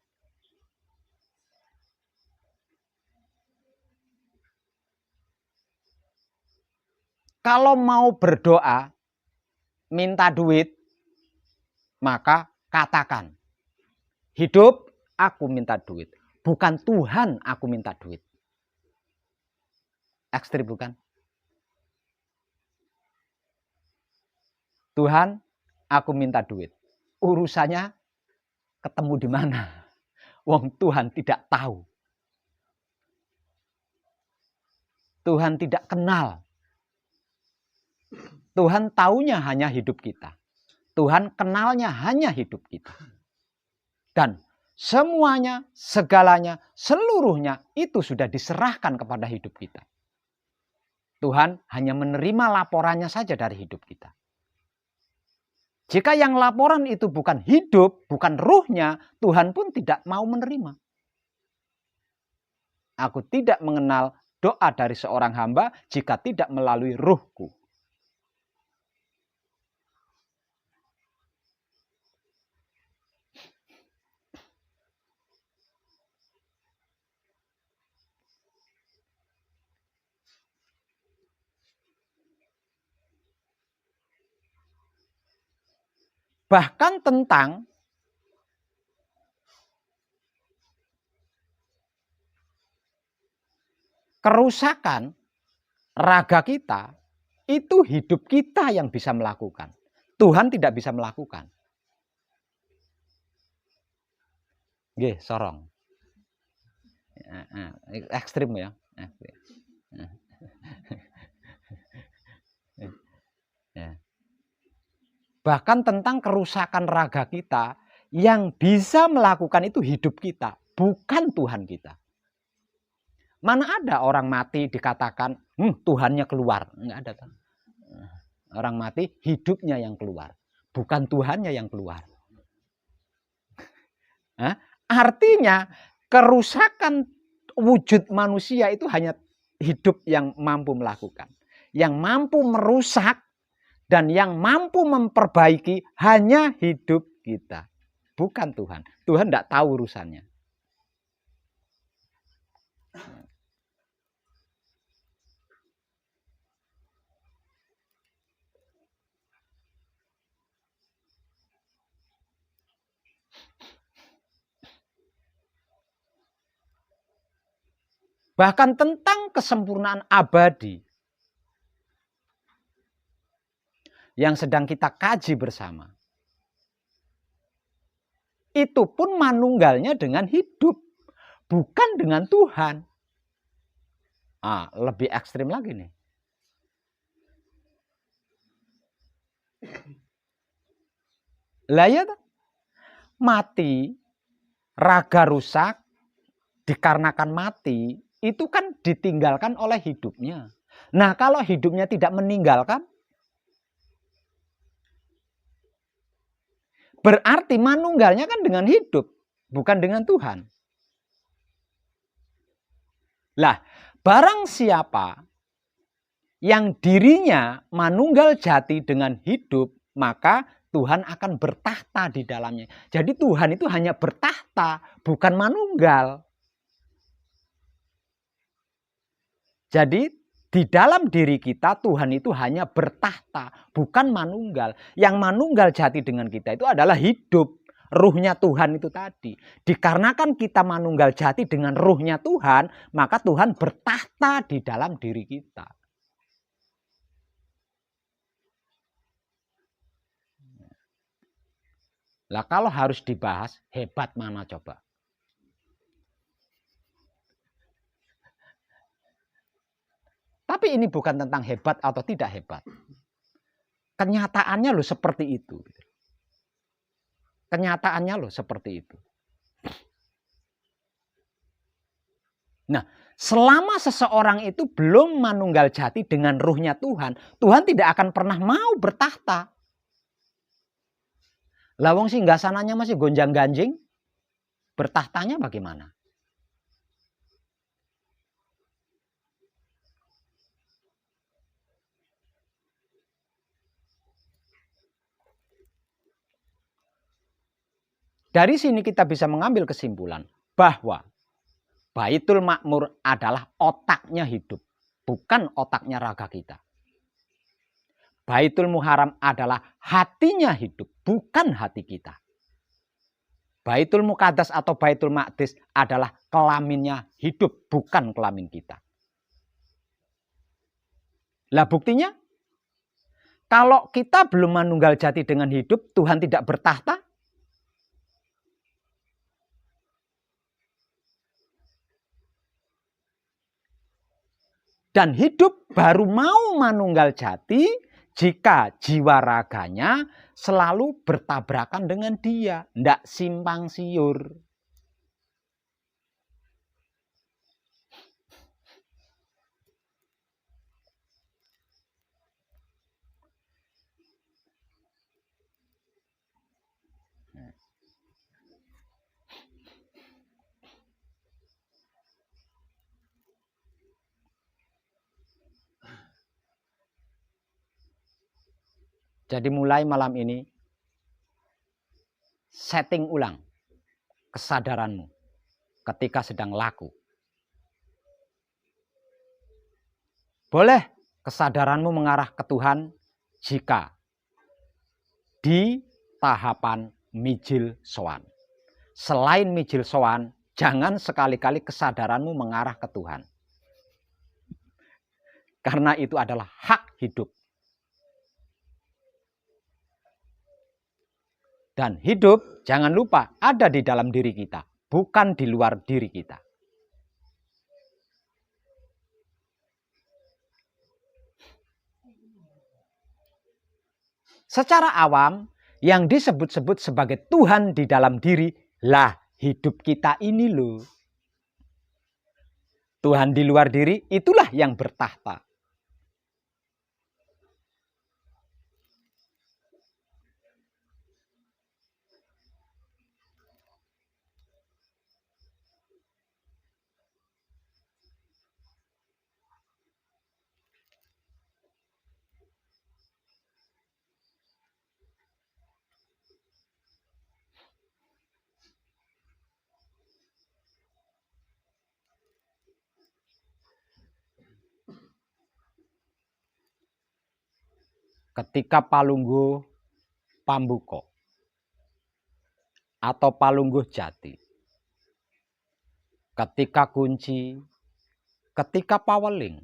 kalau mau berdoa, minta duit, maka katakan, hidup aku minta duit. Bukan Tuhan aku minta duit. Ekstrim bukan? Tuhan aku minta duit. Urusannya ketemu di mana? Wong Tuhan tidak tahu. Tuhan tidak kenal. Tuhan taunya hanya hidup kita. Tuhan kenalnya hanya hidup kita. Dan semuanya, segalanya, seluruhnya itu sudah diserahkan kepada hidup kita. Tuhan hanya menerima laporannya saja dari hidup kita. Jika yang laporan itu bukan hidup, bukan ruhnya, Tuhan pun tidak mau menerima. Aku tidak mengenal doa dari seorang hamba jika tidak melalui ruhku. Bahkan tentang kerusakan raga kita, itu hidup kita yang bisa melakukan. Tuhan tidak bisa melakukan. Nggih, sorong. Ekstrim ya. Bahkan tentang kerusakan raga kita, yang bisa melakukan itu hidup kita, bukan Tuhan kita. Mana ada orang mati dikatakan, Tuhannya keluar. Enggak ada. Orang mati, hidupnya yang keluar. Bukan Tuhannya yang keluar. Artinya, kerusakan wujud manusia itu hanya hidup yang mampu melakukan. Yang mampu merusak dan yang mampu memperbaiki hanya hidup kita. Bukan Tuhan. Tuhan tidak tahu urusannya. Bahkan tentang kesempurnaan abadi yang sedang kita kaji bersama. Itu pun manunggalnya dengan hidup, bukan dengan Tuhan. Lebih ekstrim lagi nih. Lah ya, mati, raga rusak, dikarenakan mati, itu kan ditinggalkan oleh hidupnya. Nah, kalau hidupnya tidak meninggalkan, berarti manunggalnya kan dengan hidup, bukan dengan Tuhan. Lah, barang siapa yang dirinya manunggal jati dengan hidup, maka Tuhan akan bertahta di dalamnya. Jadi Tuhan itu hanya bertahta, bukan manunggal. Jadi di dalam diri kita Tuhan itu hanya bertahta, bukan manunggal. Yang manunggal jati dengan kita itu adalah hidup. Ruhnya Tuhan itu tadi. Dikarenakan kita manunggal jati dengan ruhnya Tuhan, maka Tuhan bertahta di dalam diri kita. Lah kalau harus dibahas, hebat mana coba? Tapi ini bukan tentang hebat atau tidak hebat. Kenyataannya loh seperti itu. Kenyataannya loh seperti itu. Nah, selama seseorang itu belum manunggal jati dengan ruhnya Tuhan, Tuhan tidak akan pernah mau bertahta. Lawang singgasananya masih gonjang-ganjing, bertahtanya bagaimana? Dari sini kita bisa mengambil kesimpulan bahwa Baitul Makmur adalah otaknya hidup, bukan otaknya raga kita. Baitul Muharram adalah hatinya hidup, bukan hati kita. Baitul Muqaddas atau Baitul Maqdis adalah kelaminnya hidup, bukan kelamin kita. Lah buktinya, kalau kita belum manunggal jati dengan hidup, Tuhan tidak bertahta. Dan hidup baru mau manunggal jati jika jiwa raganya selalu bertabrakan dengan dia. Tidak simpang siur. Jadi mulai malam ini, setting ulang kesadaranmu ketika sedang laku. Boleh kesadaranmu mengarah ke Tuhan jika di tahapan mijil sowan. Selain mijil sowan, jangan sekali-kali kesadaranmu mengarah ke Tuhan. Karena itu adalah hak hidup. Dan hidup, jangan lupa, ada di dalam diri kita, bukan di luar diri kita. Secara awam, yang disebut-sebut sebagai Tuhan di dalam diri, lah hidup kita ini loh. Tuhan di luar diri, itulah yang bertahta. Ketika palungguh pambuka atau palungguh jati, ketika kunci, ketika paweling,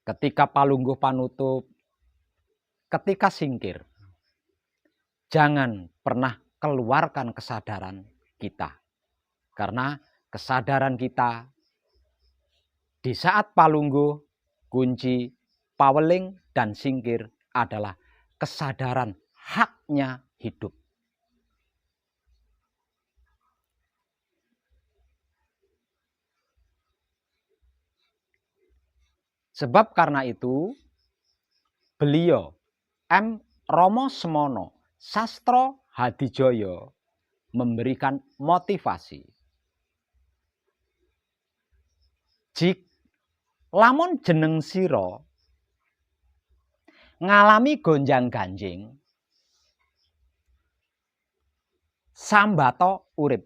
ketika palungguh panutup, ketika singkir, jangan pernah keluarkan kesadaran kita. Karena kesadaran kita di saat palungguh, kunci, paweling, dan singkir adalah kesadaran haknya hidup. Sebab karena itu, beliau M. Romo Semono Sastro Hadijoyo memberikan motivasi. Jik lamun jeneng sira ngalami gonjang-ganjing, sambato urip.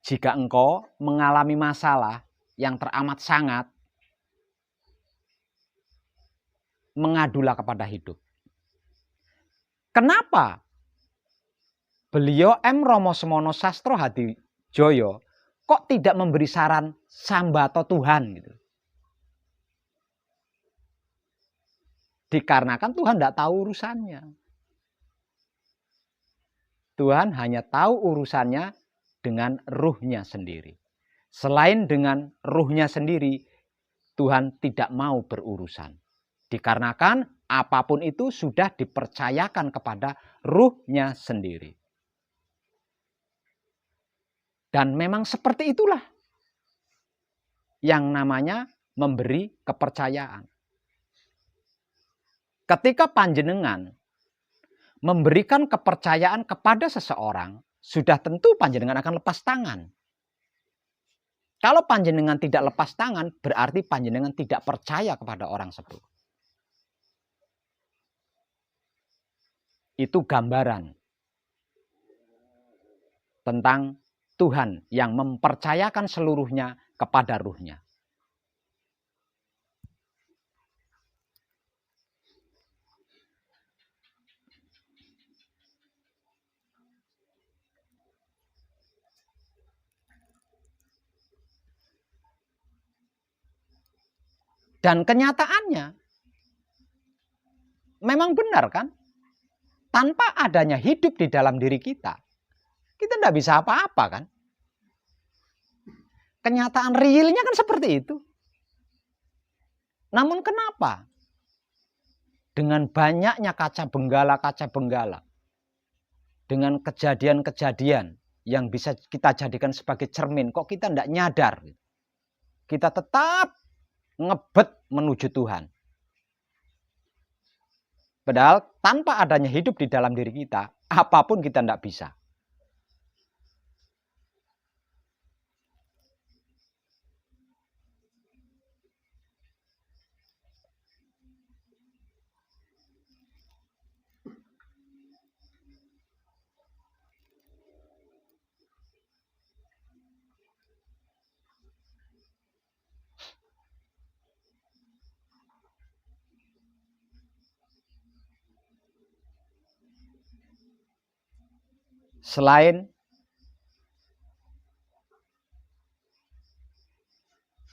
Jika engkau mengalami masalah yang teramat sangat, mengadulah kepada hidup. Kenapa beliau M. Romo Semono Sastro Hadijoyo kok tidak memberi saran sambato Tuhan gitu? Dikarenakan Tuhan tidak tahu urusannya. Tuhan hanya tahu urusannya dengan ruhnya sendiri. Selain dengan ruhnya sendiri, Tuhan tidak mau berurusan. Dikarenakan apapun itu sudah dipercayakan kepada ruhnya sendiri. Dan memang seperti itulah yang namanya memberi kepercayaan. Ketika panjenengan memberikan kepercayaan kepada seseorang, sudah tentu panjenengan akan lepas tangan. Kalau panjenengan tidak lepas tangan, berarti panjenengan tidak percaya kepada orang tersebut. Itu gambaran tentang Tuhan yang mempercayakan seluruhnya kepada ruhnya. Dan kenyataannya memang benar kan? Tanpa adanya hidup di dalam diri kita, kita tidak bisa apa-apa kan? Kenyataan realnya kan seperti itu. Namun kenapa? Dengan banyaknya kaca benggala, dengan kejadian-kejadian yang bisa kita jadikan sebagai cermin, kok kita tidak nyadar? Kita tetap ngebet menuju Tuhan. Padahal tanpa adanya hidup di dalam diri kita, apapun kita tidak bisa. Selain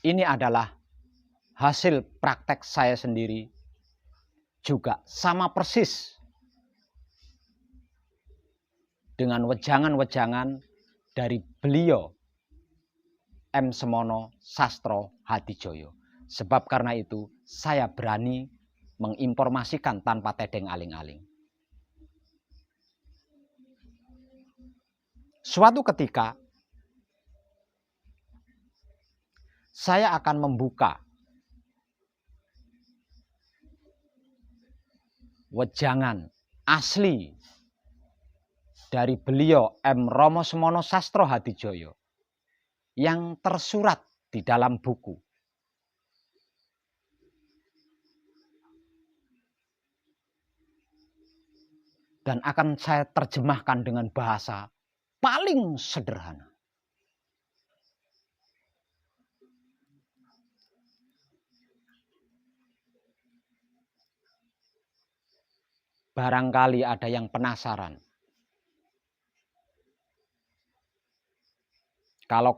ini adalah hasil praktek saya sendiri, juga sama persis dengan wejangan-wejangan dari beliau M. Semono Sastro Hadijoyo. Sebab karena itu saya berani menginformasikan tanpa tedeng aling-aling. Suatu ketika saya akan membuka wejangan asli dari beliau M. Romo Semono Sastro Hadijoyo yang tersurat di dalam buku. Dan akan saya terjemahkan dengan bahasa paling sederhana. Barangkali ada yang penasaran. Kalau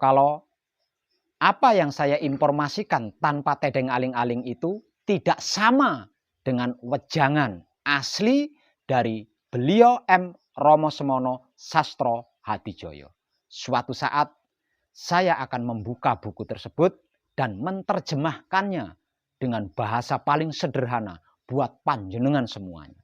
apa yang saya informasikan tanpa tedeng aling-aling itu tidak sama dengan wejangan asli dari beliau M. Romo Semono Sastro Hadijoyo. Suatu saat saya akan membuka buku tersebut dan menerjemahkannya dengan bahasa paling sederhana buat panjenengan semuanya.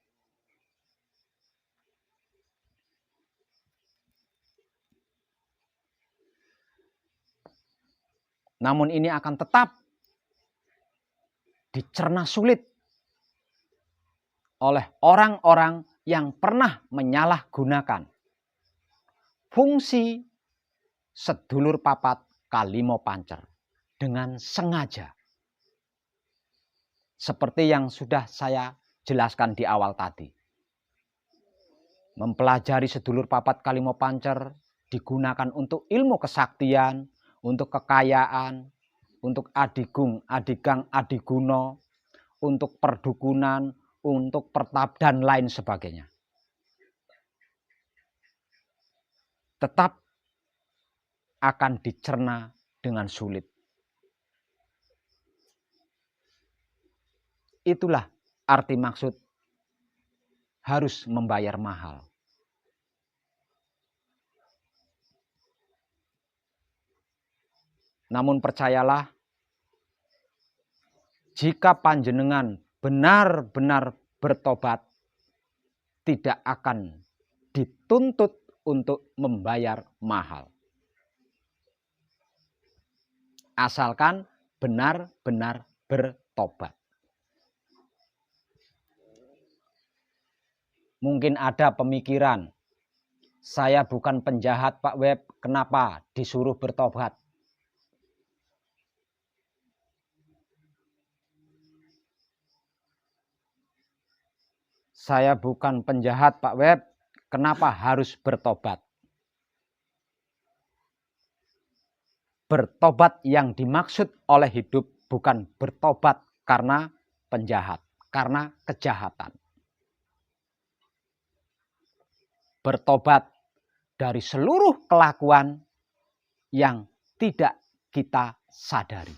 Namun ini akan tetap dicerna sulit oleh orang-orang yang pernah menyalahgunakan fungsi sedulur papat kalimo pancer dengan sengaja. Seperti yang sudah saya jelaskan di awal tadi. Mempelajari sedulur papat kalimo pancer digunakan untuk ilmu kesaktian, untuk kekayaan, untuk adigung, adigang, adiguno, untuk perdukunan, untuk pertap dan lain sebagainya. Tetap akan dicerna dengan sulit. Itulah arti maksud harus membayar mahal. Namun percayalah, jika panjenengan benar-benar bertobat, tidak akan dituntut untuk membayar mahal. Asalkan benar-benar bertobat. Mungkin ada pemikiran, saya bukan penjahat Pak Web, kenapa disuruh bertobat? Saya bukan penjahat Pak Web, kenapa harus bertobat? Bertobat yang dimaksud oleh hidup bukan bertobat karena penjahat, karena kejahatan. Bertobat dari seluruh kelakuan yang tidak kita sadari.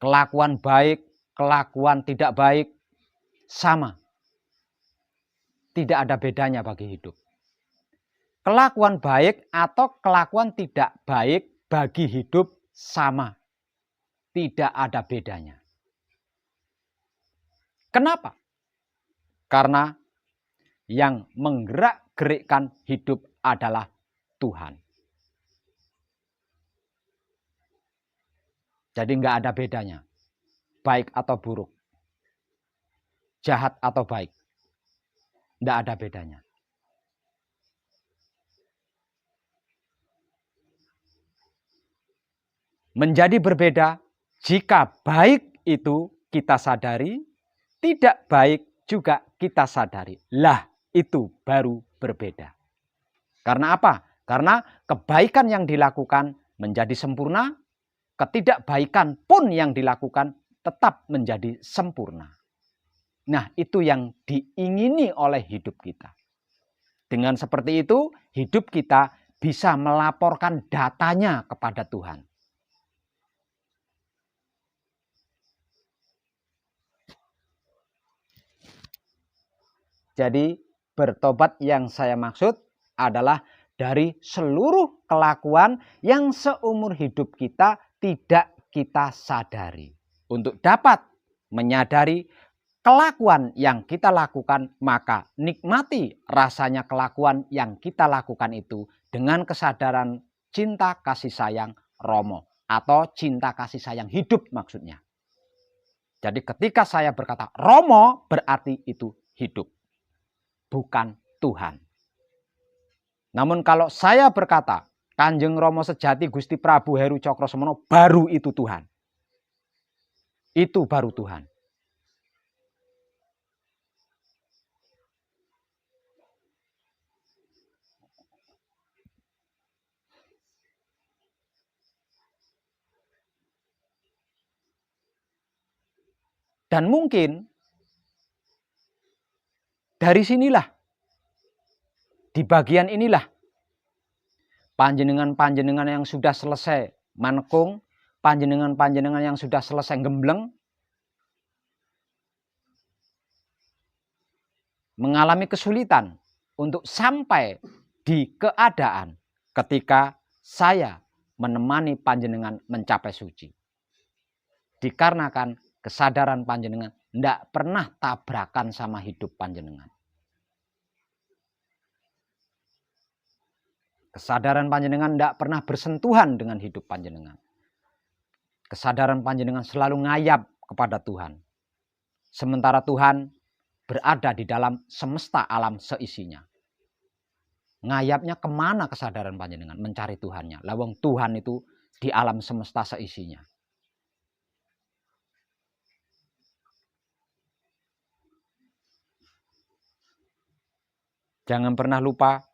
Kelakuan baik, kelakuan tidak baik, sama. Tidak ada bedanya bagi hidup. Kelakuan baik atau kelakuan tidak baik bagi hidup sama. Tidak ada bedanya. Kenapa? Karena yang menggerak-gerikkan hidup adalah Tuhan. Jadi nggak ada bedanya. Baik atau buruk. Jahat atau baik. Nggak ada bedanya. Menjadi berbeda jika baik itu kita sadari, tidak baik juga kita sadari. Lah, itu baru berbeda. Karena apa? Karena kebaikan yang dilakukan menjadi sempurna, ketidakbaikan pun yang dilakukan tetap menjadi sempurna. Nah, itu yang diingini oleh hidup kita. Dengan seperti itu, hidup kita bisa melaporkan datanya kepada Tuhan. Jadi, bertobat yang saya maksud adalah dari seluruh kelakuan yang seumur hidup kita tidak kita sadari. Untuk dapat menyadari kelakuan yang kita lakukan, maka nikmati rasanya kelakuan yang kita lakukan itu dengan kesadaran cinta kasih sayang Romo atau cinta kasih sayang hidup maksudnya. Jadi ketika saya berkata Romo berarti itu hidup, bukan Tuhan. Namun kalau saya berkata Kanjeng Romo Sejati Gusti Prabu Heru Cokrosemono, baru itu Tuhan. Itu baru Tuhan. Dan mungkin dari sinilah, di bagian inilah, panjenengan-panjenengan yang sudah selesai manekung, panjenengan-panjenengan yang sudah selesai gembleng, mengalami kesulitan untuk sampai di keadaan ketika saya menemani panjenengan mencapai suci. Dikarenakan kesadaran panjenengan tidak pernah tabrakan sama hidup panjenengan. Kesadaran panjenengan tidak pernah bersentuhan dengan hidup panjenengan. Kesadaran panjenengan selalu ngayap kepada Tuhan. Sementara Tuhan berada di dalam semesta alam seisinya. Ngayapnya kemana kesadaran panjenengan? Mencari Tuhannya. Lawang Tuhan itu di alam semesta seisinya. Jangan pernah lupa,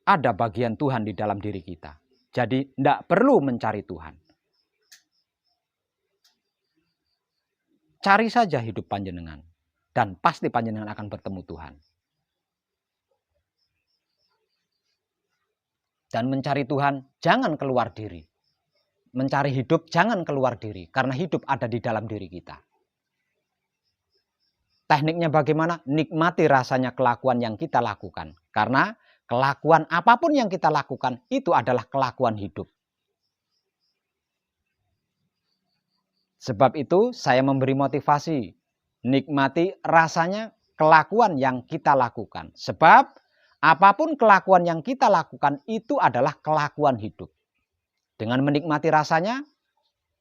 ada bagian Tuhan di dalam diri kita. Jadi tidak perlu mencari Tuhan. Cari saja hidup panjenengan. Dan pasti panjenengan akan bertemu Tuhan. Dan mencari Tuhan jangan keluar diri. Mencari hidup jangan keluar diri. Karena hidup ada di dalam diri kita. Tekniknya bagaimana? Nikmati rasanya kelakuan yang kita lakukan. Karena kelakuan apapun yang kita lakukan itu adalah kelakuan hidup. Sebab itu saya memberi motivasi. Nikmati rasanya kelakuan yang kita lakukan. Sebab apapun kelakuan yang kita lakukan itu adalah kelakuan hidup. Dengan menikmati rasanya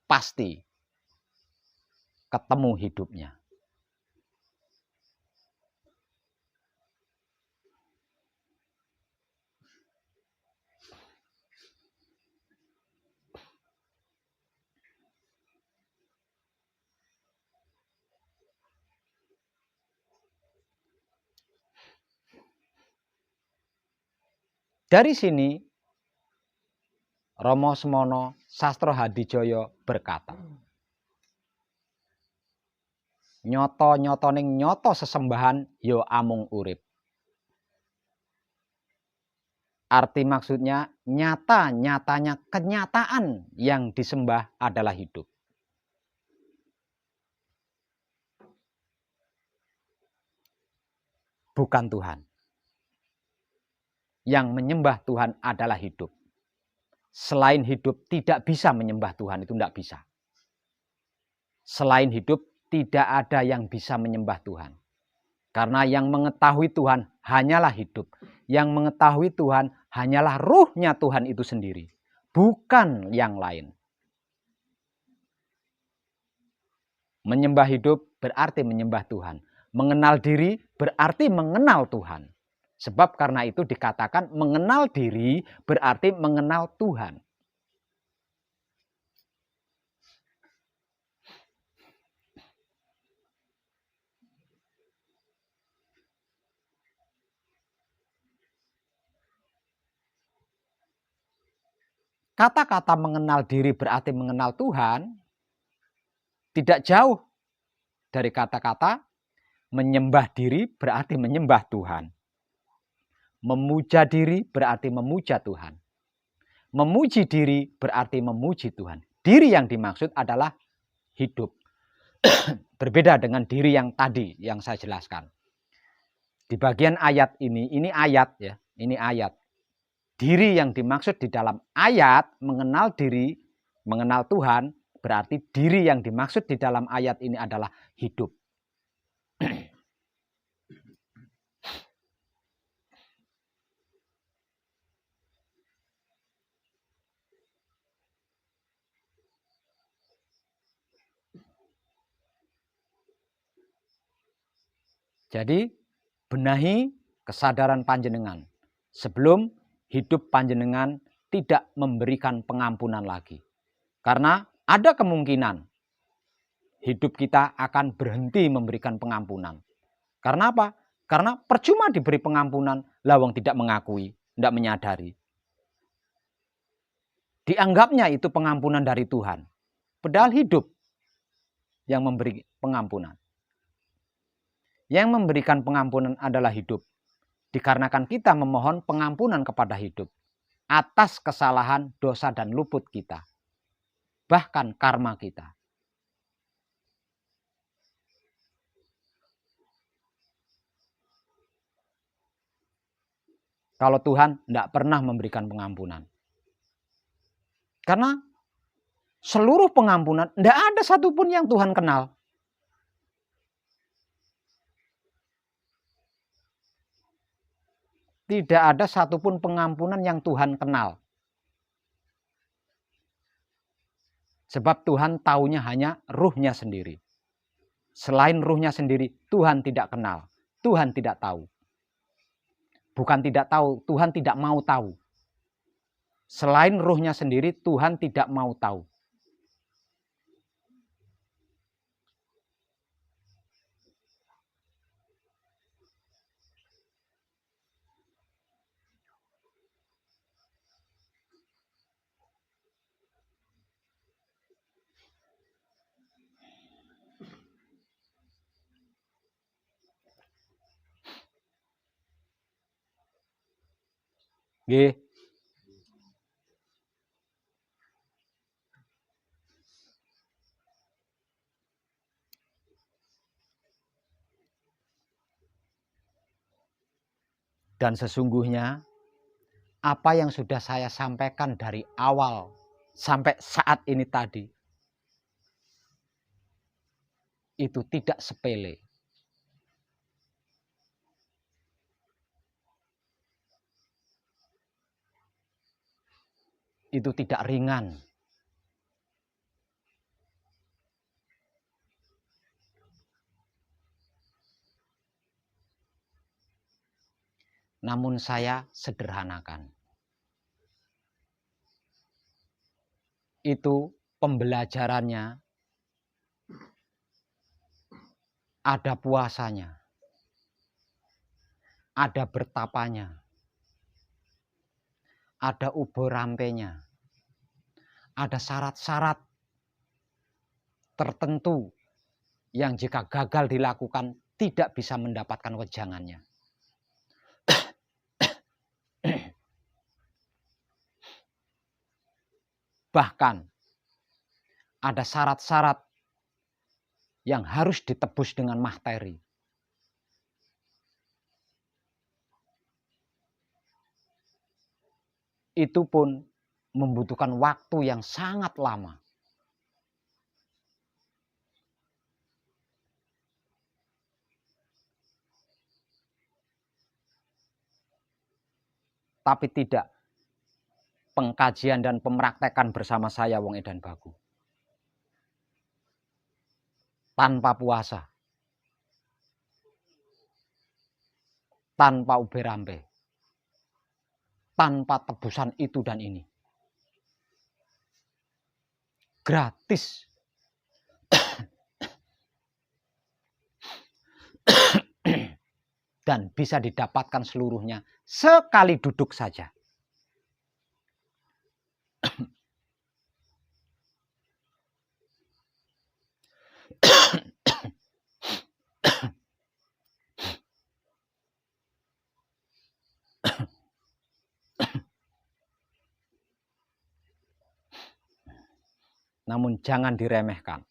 pasti ketemu hidupnya. Dari sini Romo Semono Sastro Hadijoyo berkata, nyoto-nyotoning nyoto sesembahan yo amung urip. Arti maksudnya nyata-nyatanya kenyataan yang disembah adalah hidup. Bukan Tuhan. Yang menyembah Tuhan adalah hidup. Selain hidup tidak bisa menyembah Tuhan, itu tidak bisa. Selain hidup tidak ada yang bisa menyembah Tuhan. Karena yang mengetahui Tuhan hanyalah hidup. Yang mengetahui Tuhan hanyalah ruhnya Tuhan itu sendiri. Bukan yang lain. Menyembah hidup berarti menyembah Tuhan. Mengenal diri berarti mengenal Tuhan. Sebab karena itu dikatakan mengenal diri berarti mengenal Tuhan. Kata-kata mengenal diri berarti mengenal Tuhan tidak jauh dari kata-kata Menyembah diri berarti menyembah Tuhan. Memuja diri berarti memuja Tuhan. Memuji diri berarti memuji Tuhan. Diri yang dimaksud adalah hidup. Berbeda dengan diri yang tadi yang saya jelaskan. Di bagian ayat ini ayat ya, ini ayat. Diri yang dimaksud di dalam ayat mengenal diri, mengenal Tuhan, berarti diri yang dimaksud di dalam ayat ini adalah hidup. Jadi benahi kesadaran panjenengan sebelum hidup panjenengan tidak memberikan pengampunan lagi. Karena ada kemungkinan hidup kita akan berhenti memberikan pengampunan. Karena apa? Karena percuma diberi pengampunan, lawang tidak mengakui, tidak menyadari. Dianggapnya itu pengampunan dari Tuhan. Padahal hidup yang memberi pengampunan. Yang memberikan pengampunan adalah hidup. Dikarenakan kita memohon pengampunan kepada hidup atas kesalahan, dosa, dan luput kita. Bahkan karma kita. Kalau Tuhan tidak pernah memberikan pengampunan. Karena seluruh pengampunan, tidak ada satupun yang Tuhan kenal. Tidak ada satupun pengampunan yang Tuhan kenal. Sebab Tuhan taunya hanya ruhnya sendiri. Selain ruhnya sendiri, Tuhan tidak kenal. Tuhan tidak tahu. Bukan tidak tahu, Tuhan tidak mau tahu. Selain ruhnya sendiri, Tuhan tidak mau tahu. Nggih. Dan sesungguhnya apa yang sudah saya sampaikan dari awal sampai saat ini tadi itu tidak sepele. Itu tidak ringan. Namun saya sederhanakan. Itu pembelajarannya, ada puasanya, ada bertapanya, ada ubur rampenya, ada syarat-syarat tertentu yang jika gagal dilakukan tidak bisa mendapatkan wejangannya. Bahkan ada syarat-syarat yang harus ditebus dengan materi. Itu pun membutuhkan waktu yang sangat lama. Tapi tidak pengkajian dan pemraktekan bersama saya Wong Edan Bagu. Tanpa puasa. Tanpa ube rampe. Tanpa tebusan itu dan ini. Gratis. Dan bisa didapatkan seluruhnya sekali duduk saja. namun jangan diremehkan.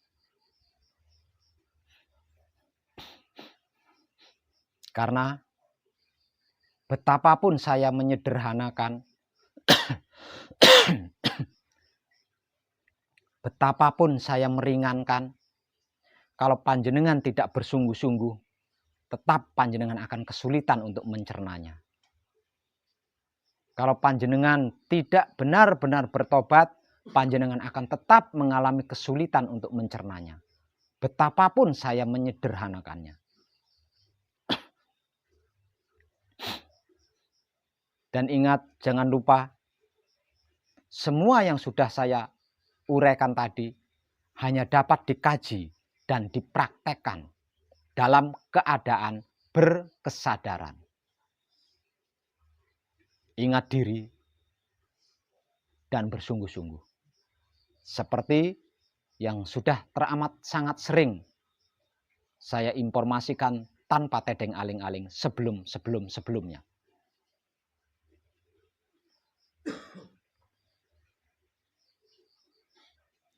Karena betapapun saya menyederhanakan, betapapun saya meringankan, kalau panjenengan tidak bersungguh-sungguh, tetap panjenengan akan kesulitan untuk mencernanya. Kalau panjenengan tidak benar-benar bertobat, panjenengan akan tetap mengalami kesulitan untuk mencernanya. Betapapun saya menyederhanakannya. Dan ingat, jangan lupa, semua yang sudah saya uraikan tadi hanya dapat dikaji dan dipraktekkan dalam keadaan berkesadaran. Ingat diri dan bersungguh-sungguh. Seperti yang sudah teramat sangat sering saya informasikan tanpa tedeng aling-aling sebelumnya.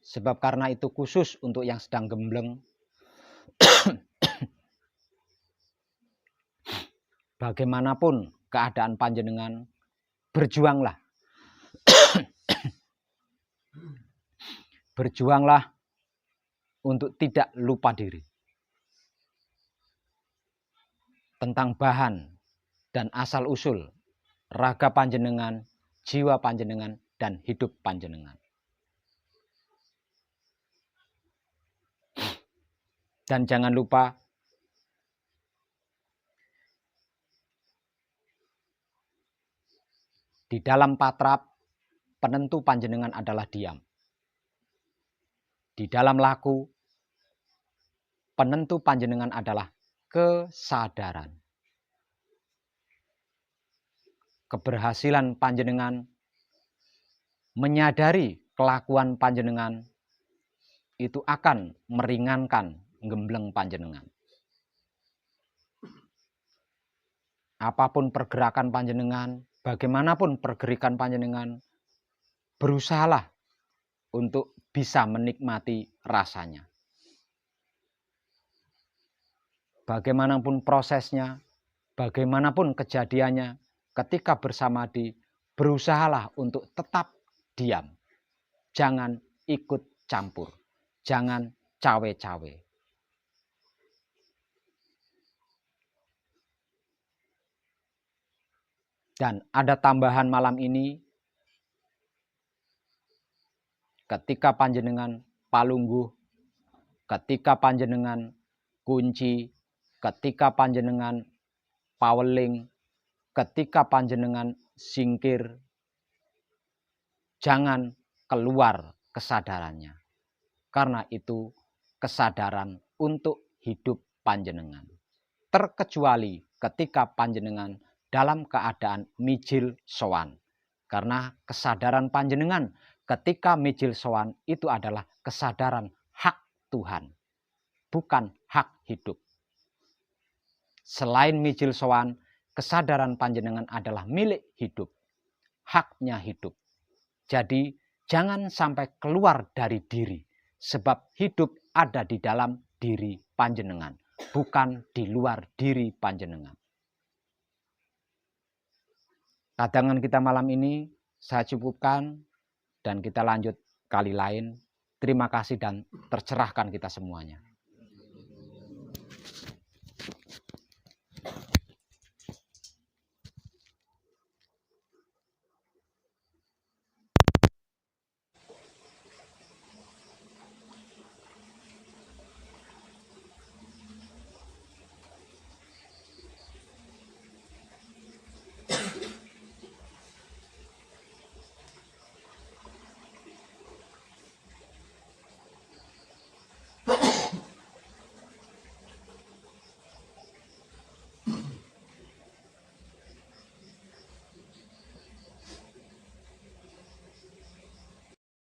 Sebab karena itu khusus untuk yang sedang gembleng, bagaimanapun keadaan panjenengan, berjuanglah. Berjuanglah untuk tidak lupa diri tentang bahan dan asal-usul raga panjenengan, jiwa panjenengan, dan hidup panjenengan. Dan jangan lupa di dalam patrap penentu panjenengan adalah diam. Di dalam laku penentu panjenengan adalah kesadaran. Keberhasilan panjenengan menyadari kelakuan panjenengan itu akan meringankan gembleng panjenengan. Apapun pergerakan panjenengan, bagaimanapun pergerakan panjenengan, berusahalah untuk bisa menikmati rasanya. Bagaimanapun prosesnya, bagaimanapun kejadiannya, ketika bersamadi, berusahalah untuk tetap diam. Jangan ikut campur, jangan cawe-cawe. Dan ada tambahan malam ini, ketika panjenengan palungguh, ketika panjenengan kunci, ketika panjenengan paweling, ketika panjenengan singkir, jangan keluar kesadarannya. Karena itu kesadaran untuk hidup panjenengan. Terkecuali ketika panjenengan dalam keadaan mijil sowan. Karena kesadaran panjenengan ketika mijil sowan itu adalah kesadaran hak Tuhan, bukan hak hidup. Selain mijil sowan, kesadaran panjenengan adalah milik hidup, haknya hidup. Jadi jangan sampai keluar dari diri, sebab hidup ada di dalam diri panjenengan, bukan di luar diri panjenengan. Kadangan kita malam ini saya cukupkan dan kita lanjut kali lain. Terima kasih dan tercerahkan kita semuanya.